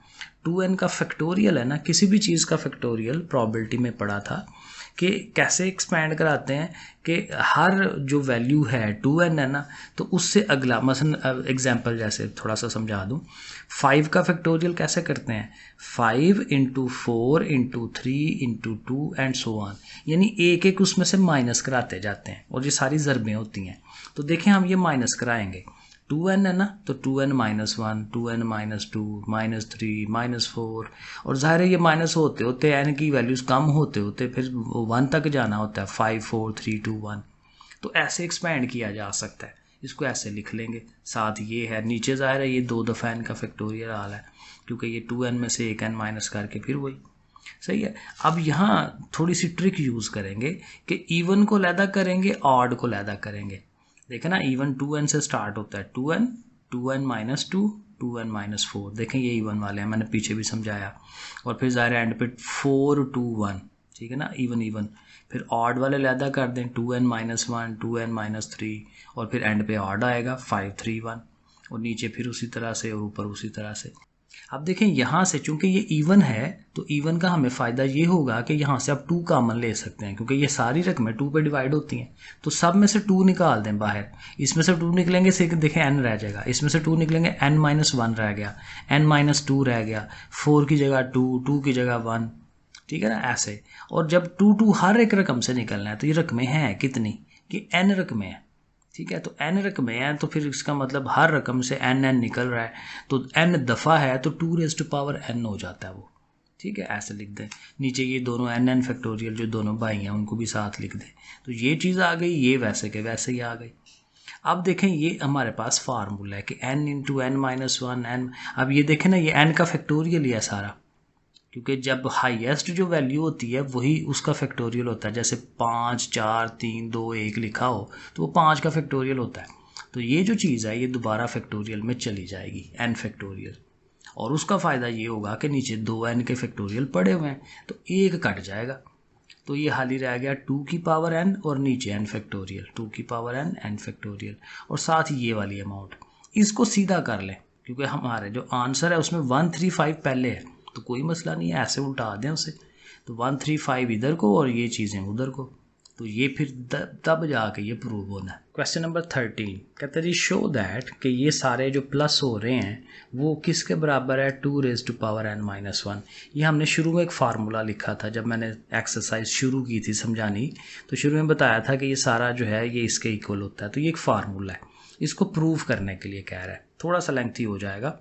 A: 2n का फैक्टोरियल है ना, किसी भी चीज़ का फैक्टोरियल प्रोबेबिलिटी में पढ़ा था कि कैसे एक्सपेंड कराते हैं कि हर जो वैल्यू है 2n है ना, तो उससे अगला मसलन एग्जांपल जैसे थोड़ा सा समझा दूं, 5 का फैक्टोरियल कैसे करते हैं, 5 × 4 × 3 × 2 एंड सो ऑन, यानी एक एक उसमें से माइनस कराते जाते हैं और ये सारी ज़रबें होती हैं। तो देखें हम ये माइनस कराएंगे, 2n है ना, तो 2n - 1, 2n - 2, -3, -4, और ज़ाहिर है ये माइनस होते होते n की वैल्यूज़ कम होते होते फिर 1 तक जाना होता है, 5 4 3 2 1। तो ऐसे एक्सपेंड किया जा सकता है, इसको ऐसे लिख लेंगे। साथ ये है नीचे ज़ाहिर है ये 2 दफ़ा n का फैक्टोरियल आल है क्योंकि ये 2n में से एक n माइनस करके फिर वही सही है। अब यहाँ थोड़ी सी ट्रिक यूज़ करेंगे कि इवन को लैदा करेंगे, ऑड को लैदा करेंगे। देखें ना, इवन 2n से स्टार्ट होता है, 2n 2n - 2 2n - 4, देखें ये इवन वाले हैं, मैंने पीछे भी समझाया। और फिर ज़ाहिर एंड पे 4 2 1, ठीक है ना, इवन। फिर ऑड वाले लैदा कर दें, 2n - 1 2n - 3, और फिर एंड पे ऑड आएगा 5 3 1, और नीचे फिर उसी तरह से और ऊपर उसी तरह से। अब देखें यहाँ से चूंकि ये इवन है तो इवन का हमें फ़ायदा ये होगा कि यहाँ से आप 2 कॉमन ले सकते हैं क्योंकि ये सारी रकमें 2 पे डिवाइड होती हैं। तो सब में से 2 निकाल दें बाहर, इसमें से 2 निकलेंगे से देखें n रह जाएगा, इसमें से 2 निकलेंगे n - 1 रह गया, n - 2 रह गया, 4 की जगह 2, 2 की जगह 1, ठीक है ना ऐसे। और जब 2 2 हर एक रकम से निकलना है तो ये रकमें हैं कितनी कि n रकमें हैं, ठीक है। तो n रकमें हैं तो फिर इसका मतलब हर रकम से n निकल रहा है, तो n दफ़ा है तो 2n हो जाता है वो, ठीक है। ऐसे लिख दें। नीचे ये दोनों n फैक्टोरियल जो दोनों भाई हैं उनको भी साथ लिख दें। तो ये चीज़ आ गई, ये वैसे के वैसे ही आ गई। अब देखें ये हमारे पास फार्मूला है कि n × n - 1 n। अब ये देखें ना, ये n का फैक्टोरियल ही है सारा, क्योंकि जब हाईएस्ट जो वैल्यू होती है वही उसका फैक्टोरियल होता है। जैसे 5 4 3 2 1 लिखा हो तो वो 5 का फैक्टोरियल होता है। तो ये जो चीज़ है ये दोबारा फैक्टोरियल में चली जाएगी, n फैक्टोरियल, और उसका फ़ायदा ये होगा कि नीचे 2n के फैक्टोरियल पड़े हुए हैं तो एक कट जाएगा, तो ये हाल ही रह गया 2 की पावर n और नीचे n फैक्टोरियल, 2 की पावर n फैक्टोरियल, और साथ ये वाली अमाउंट। इसको सीधा कर लें क्योंकि हमारे जो आंसर है उसमें 135 पहले है तो कोई मसला नहीं है, ऐसे उल्टा दें उसे, तो 135 इधर को और ये चीज़ें उधर को, तो ये फिर तब जाके ये प्रूव होना है। क्वेश्चन नंबर 13 कहते हैं जी शो दैट कि ये सारे जो प्लस हो रहे हैं वो किसके बराबर है, 2n - 1। ये हमने शुरू में एक फार्मूला लिखा था जब मैंने एक्सरसाइज शुरू की थी समझानी, तो शुरू में बताया था कि ये सारा जो है ये इसके इक्वल होता है। तो ये एक फार्मूला है, इसको प्रूव करने के लिए कह रहा है, थोड़ा सा लेंथी हो जाएगा।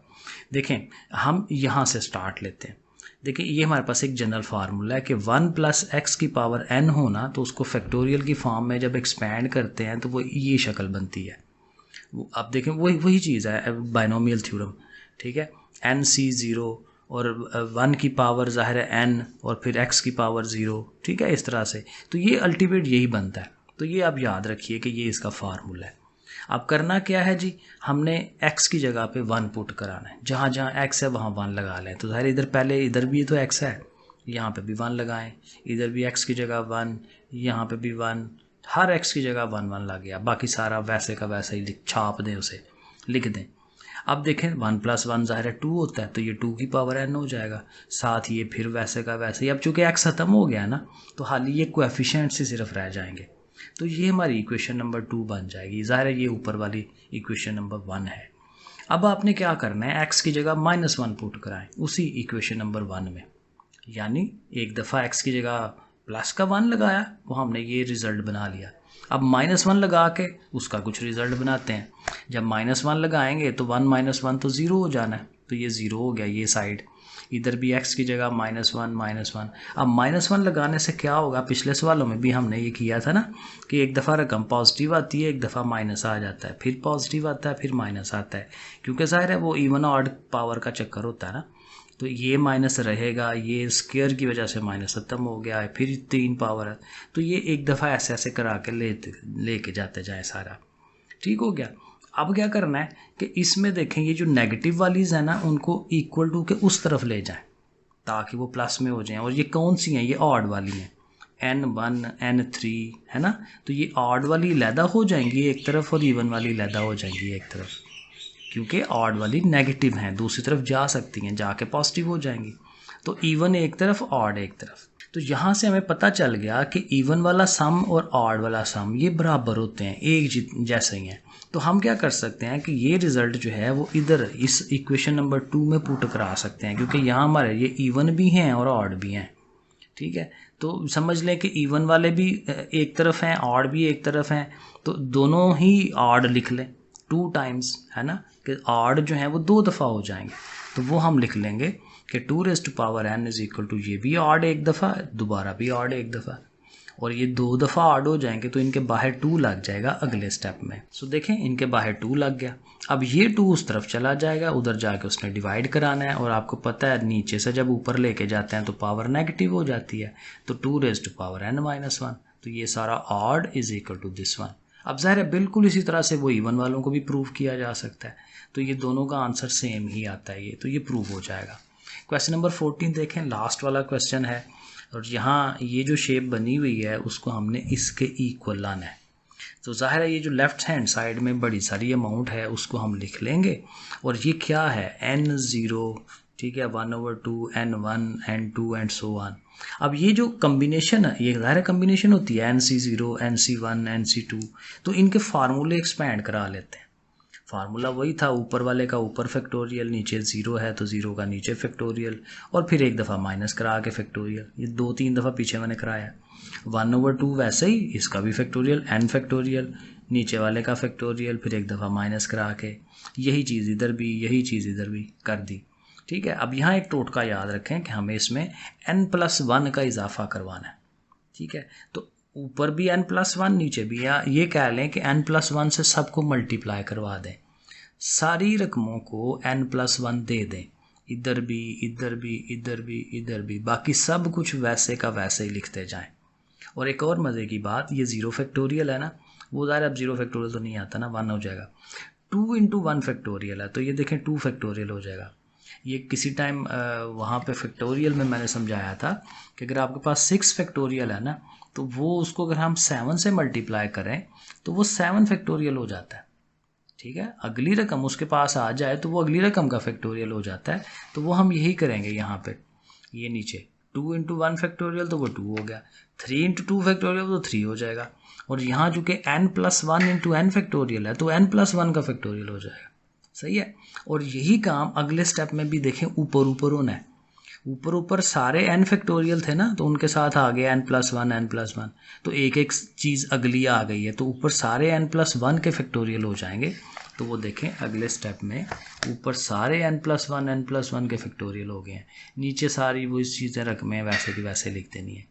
A: देखें हम यहाँ से स्टार्ट लेते हैं। देखिए ये हमारे पास एक जनरल फार्मूला है कि 1 + x की पावर n होना, तो उसको फैक्टोरियल की फॉर्म में जब एक्सपैंड करते हैं तो वो ये शक्ल बनती है। अब देखें वही चीज़ है बाइनोमियल थ्योरम, ठीक है। nc0 और 1 की पावर ज़ाहिर है n और फिर x की पावर 0, ठीक है, इस तरह से। तो ये अल्टीमेट यही बनता है। तो ये आप याद रखिए कि ये इसका फार्मूला है। अब करना क्या है जी, हमने x की जगह पे 1 पुट कराना है, जहाँ जहाँ x है वहाँ 1 लगा लें। तो ज़ाहिर इधर पहले इधर भी तो x है, यहाँ पे भी 1 लगाएं, इधर भी x की जगह 1, यहाँ पे भी 1, हर x की जगह 1 1 लग गया। बाकी सारा वैसे का वैसा ही छाप दें, उसे लिख दें। अब देखें 1 + 1 ज़ाहिर है 2 होता है, तो ये 2 की पावर n हो जाएगा। साथ ये फिर वैसे का वैसे ही। अब चूँकि x ख़त्म हो गया ना तो हाल ही ये कोएफिशिएंट से सिर्फ रह जाएंगे, तो ये हमारी इक्वेशन नंबर 2 बन जाएगी। ज़ाहिर है ये ऊपर वाली इक्वेशन नंबर 1 है। अब आपने क्या करना है, x की जगह -1 पुट कराएं उसी इक्वेशन नंबर 1 में, यानी एक दफ़ा x की जगह प्लस का 1 लगाया वो हमने ये रिज़ल्ट बना लिया। अब -1 लगा के उसका कुछ रिज़ल्ट बनाते हैं। जब -1 लगाएंगे तो 1 - 1 तो 0 हो जाना है, तो ये 0 हो गया ये साइड। इधर भी x की जगह -1 अब -1 लगाने से क्या होगा, पिछले सवालों में भी हमने ये किया था ना कि एक दफ़ा रकम पॉजिटिव आती है, एक दफ़ा माइनस आ जाता है, फिर पॉजिटिव आता है, फिर माइनस आता है, क्योंकि ज़ाहिर है वो इवन ऑड पावर का चक्कर होता है ना। तो ये माइनस रहेगा, ये स्क्वायर की वजह से माइनस ख़त्म हो गया है, फिर 3 पावर है। तो ये एक दफ़ा ऐसे ऐसे करा के लेके जाते जाए सारा, ठीक हो गया। अब क्या करना है कि इसमें देखें ये जो नेगेटिव वालीज है ना उनको इक्वल टू के उस तरफ ले जाएं ताकि वो प्लस में हो जाएं। और ये कौन सी हैं? ये ऑड वाली हैं, N1 N3 है ना। तो ये ऑड वाली लैदा हो जाएंगी एक तरफ और इवन वाली लैदा हो जाएंगी एक तरफ, क्योंकि ऑड वाली नेगेटिव हैं, दूसरी तरफ जा सकती हैं, जाके पॉजिटिव हो जाएंगी। तो इवन एक तरफ, ऑड एक तरफ। तो यहाँ से हमें पता चल गया कि इवन वाला सम और ऑड वाला सम ये बराबर होते हैं, एक जैसे ही हैं। तो हम क्या कर सकते हैं कि ये रिज़ल्ट जो है वो इधर इस इक्वेशन नंबर 2 में पुट करा सकते हैं, क्योंकि यहाँ हमारे ये इवन भी हैं और ऑड भी हैं। ठीक है, तो समझ लें कि इवन वाले भी एक तरफ हैं, ऑड भी एक तरफ हैं, तो दोनों ही ऑड लिख लें 2 टाइम्स, है ना, कि ऑड जो है वो 2 दफ़ा हो जाएंगे। तो वो हम लिख लेंगे कि 2n इज इक्वल टू, ये भी ऑड एक दफ़ा, दोबारा भी ऑड एक दफ़ा, और ये 2 दफ़ा ऑड हो जाएंगे तो इनके बाहर 2 लग जाएगा अगले स्टेप में। सो देखें इनके बाहर 2 लग गया। अब ये 2 उस तरफ चला जाएगा, उधर जाके उसने डिवाइड कराना है, और आपको पता है नीचे से जब ऊपर लेके जाते हैं तो पावर नेगेटिव हो जाती है, तो 2n-1। तो ये सारा odd is equal to this one. अब ज़ाहिर है बिल्कुल इसी तरह से वो इवन वालों को भी प्रूव किया जा सकता है, तो ये दोनों का आंसर सेम ही आता है, ये तो ये प्रूव हो जाएगा। क्वेश्चन नंबर 14 देखें, लास्ट वाला क्वेश्चन है, और यहाँ ये जो शेप बनी हुई है उसको हमने इसके इक्वल लाना है। तो जाहिर है ये जो लेफ्ट हैंड साइड में बड़ी सारी अमाउंट है उसको हम लिख लेंगे, और ये क्या है n0, ठीक है, 1/2 n1 n2 and so on. अब ये जो कम्बिनेशन है ये ज़ाहिर कम्बिनेशन होती है nc0 nc1 nc2, तो इनके फार्मूले एक्सपैंड करा लेते हैं। फार्मूला वही था, ऊपर वाले का ऊपर फैक्टोरियल, नीचे 0 है तो 0 का नीचे फैक्टोरियल, और फिर एक दफ़ा माइनस करा के फैक्टोरियल। ये 2-3 दफ़ा पीछे मैंने कराया। 1/2 वैसे ही, इसका भी फैक्टोरियल, n फैक्टोरियल, नीचे वाले का फैक्टोरियल, फिर एक दफ़ा माइनस करा के, यही चीज़ इधर भी, यही चीज़ इधर भी कर दी। ठीक है, अब यहाँ एक टोटका याद रखें कि हमें इसमें n+1 का इजाफा करवाना है। ठीक है, तो ऊपर भी n+1 नीचे भी, या ये कह लें कि n+1 से सबको मल्टीप्लाई करवा दें, सारी रकमों को n+1 दे दें, इधर भी, इधर भी, इधर भी, इधर भी, बाकी सब कुछ वैसे का वैसे ही लिखते जाएं। और एक और मज़े की बात, ये 0 फैक्टोरियल है ना, वो ज़ाहिर अब 0 फैक्टोरियल तो नहीं आता ना, 1 हो जाएगा। 2 × 1 फैक्टोरियल है, तो ये देखें 2 फैक्टोरियल हो जाएगा। ये किसी टाइम वहाँ पे फैक्टोरियल में मैंने समझाया था कि अगर आपके पास 6 फैक्टोरियल है ना, तो वो उसको अगर हम 7 से मल्टीप्लाई करें तो वो 7 फैक्टोरियल हो जाता है। ठीक है, अगली रकम उसके पास आ जाए तो वो अगली रकम का फैक्टोरियल हो जाता है। तो वो हम यही करेंगे यहाँ पे, ये नीचे 2 × 1 फैक्टोरियल तो वो 2 हो गया, 3 × 2 फैक्टोरियल तो 3 हो जाएगा, और यहाँ चूँकि n+1 × n फैक्टोरियल है तो n+1 का फैक्टोरियल हो जाएगा। सही है, और यही काम अगले स्टेप में भी देखें ऊपर ऊपर होना है। ऊपर ऊपर सारे n फैक्टोरियल थे ना, तो उनके साथ आ गए n+1, तो एक एक चीज़ अगली आ गई है, तो ऊपर सारे n+1 के फैक्टोरियल हो जाएंगे। तो वो देखें अगले स्टेप में ऊपर सारे n+1 के फैक्टोरियल हो गए हैं, नीचे सारी वो इस चीज़ें रकमें वैसे की वैसे लिख देनी है।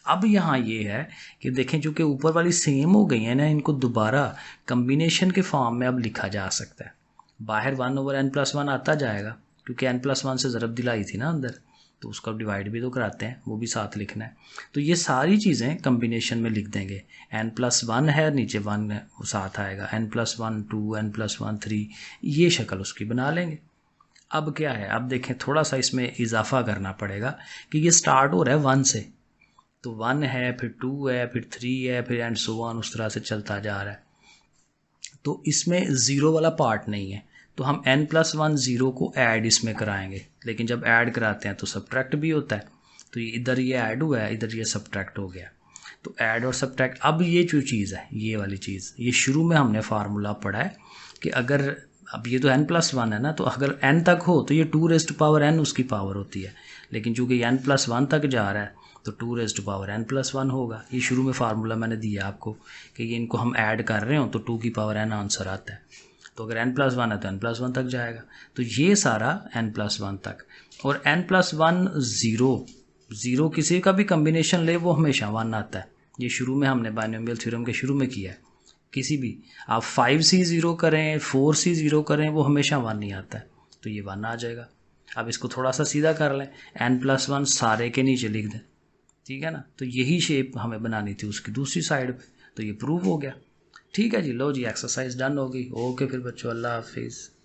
A: अब यहाँ ये है कि देखें चूँकि ऊपर वाली सेम हो गई है ना, इनको दोबारा कम्बिनेशन के फॉर्म में अब लिखा जा सकता है। बाहर 1/n+1 आता जाएगा, क्योंकि n+1 से ज़रब दिलाई थी ना अंदर, तो उसका डिवाइड भी तो कराते हैं, वो भी साथ लिखना है। तो ये सारी चीज़ें कम्बिनेशन में लिख देंगे, n+1 है नीचे 1 है वो साथ आएगा, n+1 2 n+1 3, ये शक्ल उसकी बना लेंगे। अब क्या है, अब देखें थोड़ा सा इसमें इजाफा करना पड़ेगा कि ये स्टार्ट हो रहा है 1 से, तो 1 है, फिर 2 है, फिर 3 है, फिर एंड सो ऑन, उस तरह से चलता जा रहा है। तो इसमें ज़ीरो वाला पार्ट नहीं है, तो हम n+1 0 को ऐड इसमें कराएंगे, लेकिन जब ऐड कराते हैं तो सब्ट्रैक्ट भी होता है। तो इधर ये ऐड हुआ है, इधर ये सब्ट्रैक्ट हो गया, तो ऐड और सब्ट्रैक्ट। अब ये जो चीज़ है, ये वाली चीज़, ये शुरू में हमने फार्मूला पढ़ा है कि अगर अब ये तो n+1 है ना, तो अगर n तक हो तो ये 2n उसकी पावर होती है, लेकिन चूँकि n+1 तक जा रहा है तो 2n+1 होगा। ये शुरू में फार्मूला मैंने दिया आपको कि ये इनको हम ऐड कर रहे हो तो 2n आंसर आता है। तो अगर n+1 है तो n+1 तक जाएगा, तो ये सारा n+1 तक। और n+1 0 किसी का भी कम्बिनेशन ले वो हमेशा 1 आता है। ये शुरू में हमने बाइनोमियल थ्योरम के शुरू में किया है, किसी भी आप 5c0 करें 4c0 करें वो हमेशा 1 नहीं आता है, तो ये 1 आ जाएगा। अब इसको थोड़ा सा सीधा कर लें, n+1 सारे के नीचे लिख दें, ठीक है ना। तो यही शेप हमें बनानी थी उसकी दूसरी साइड पे, तो ये प्रूव हो गया। ठीक है जी, लो जी एक्सरसाइज डन होगी। ओके फिर बच्चों, अल्लाह हाफिज़।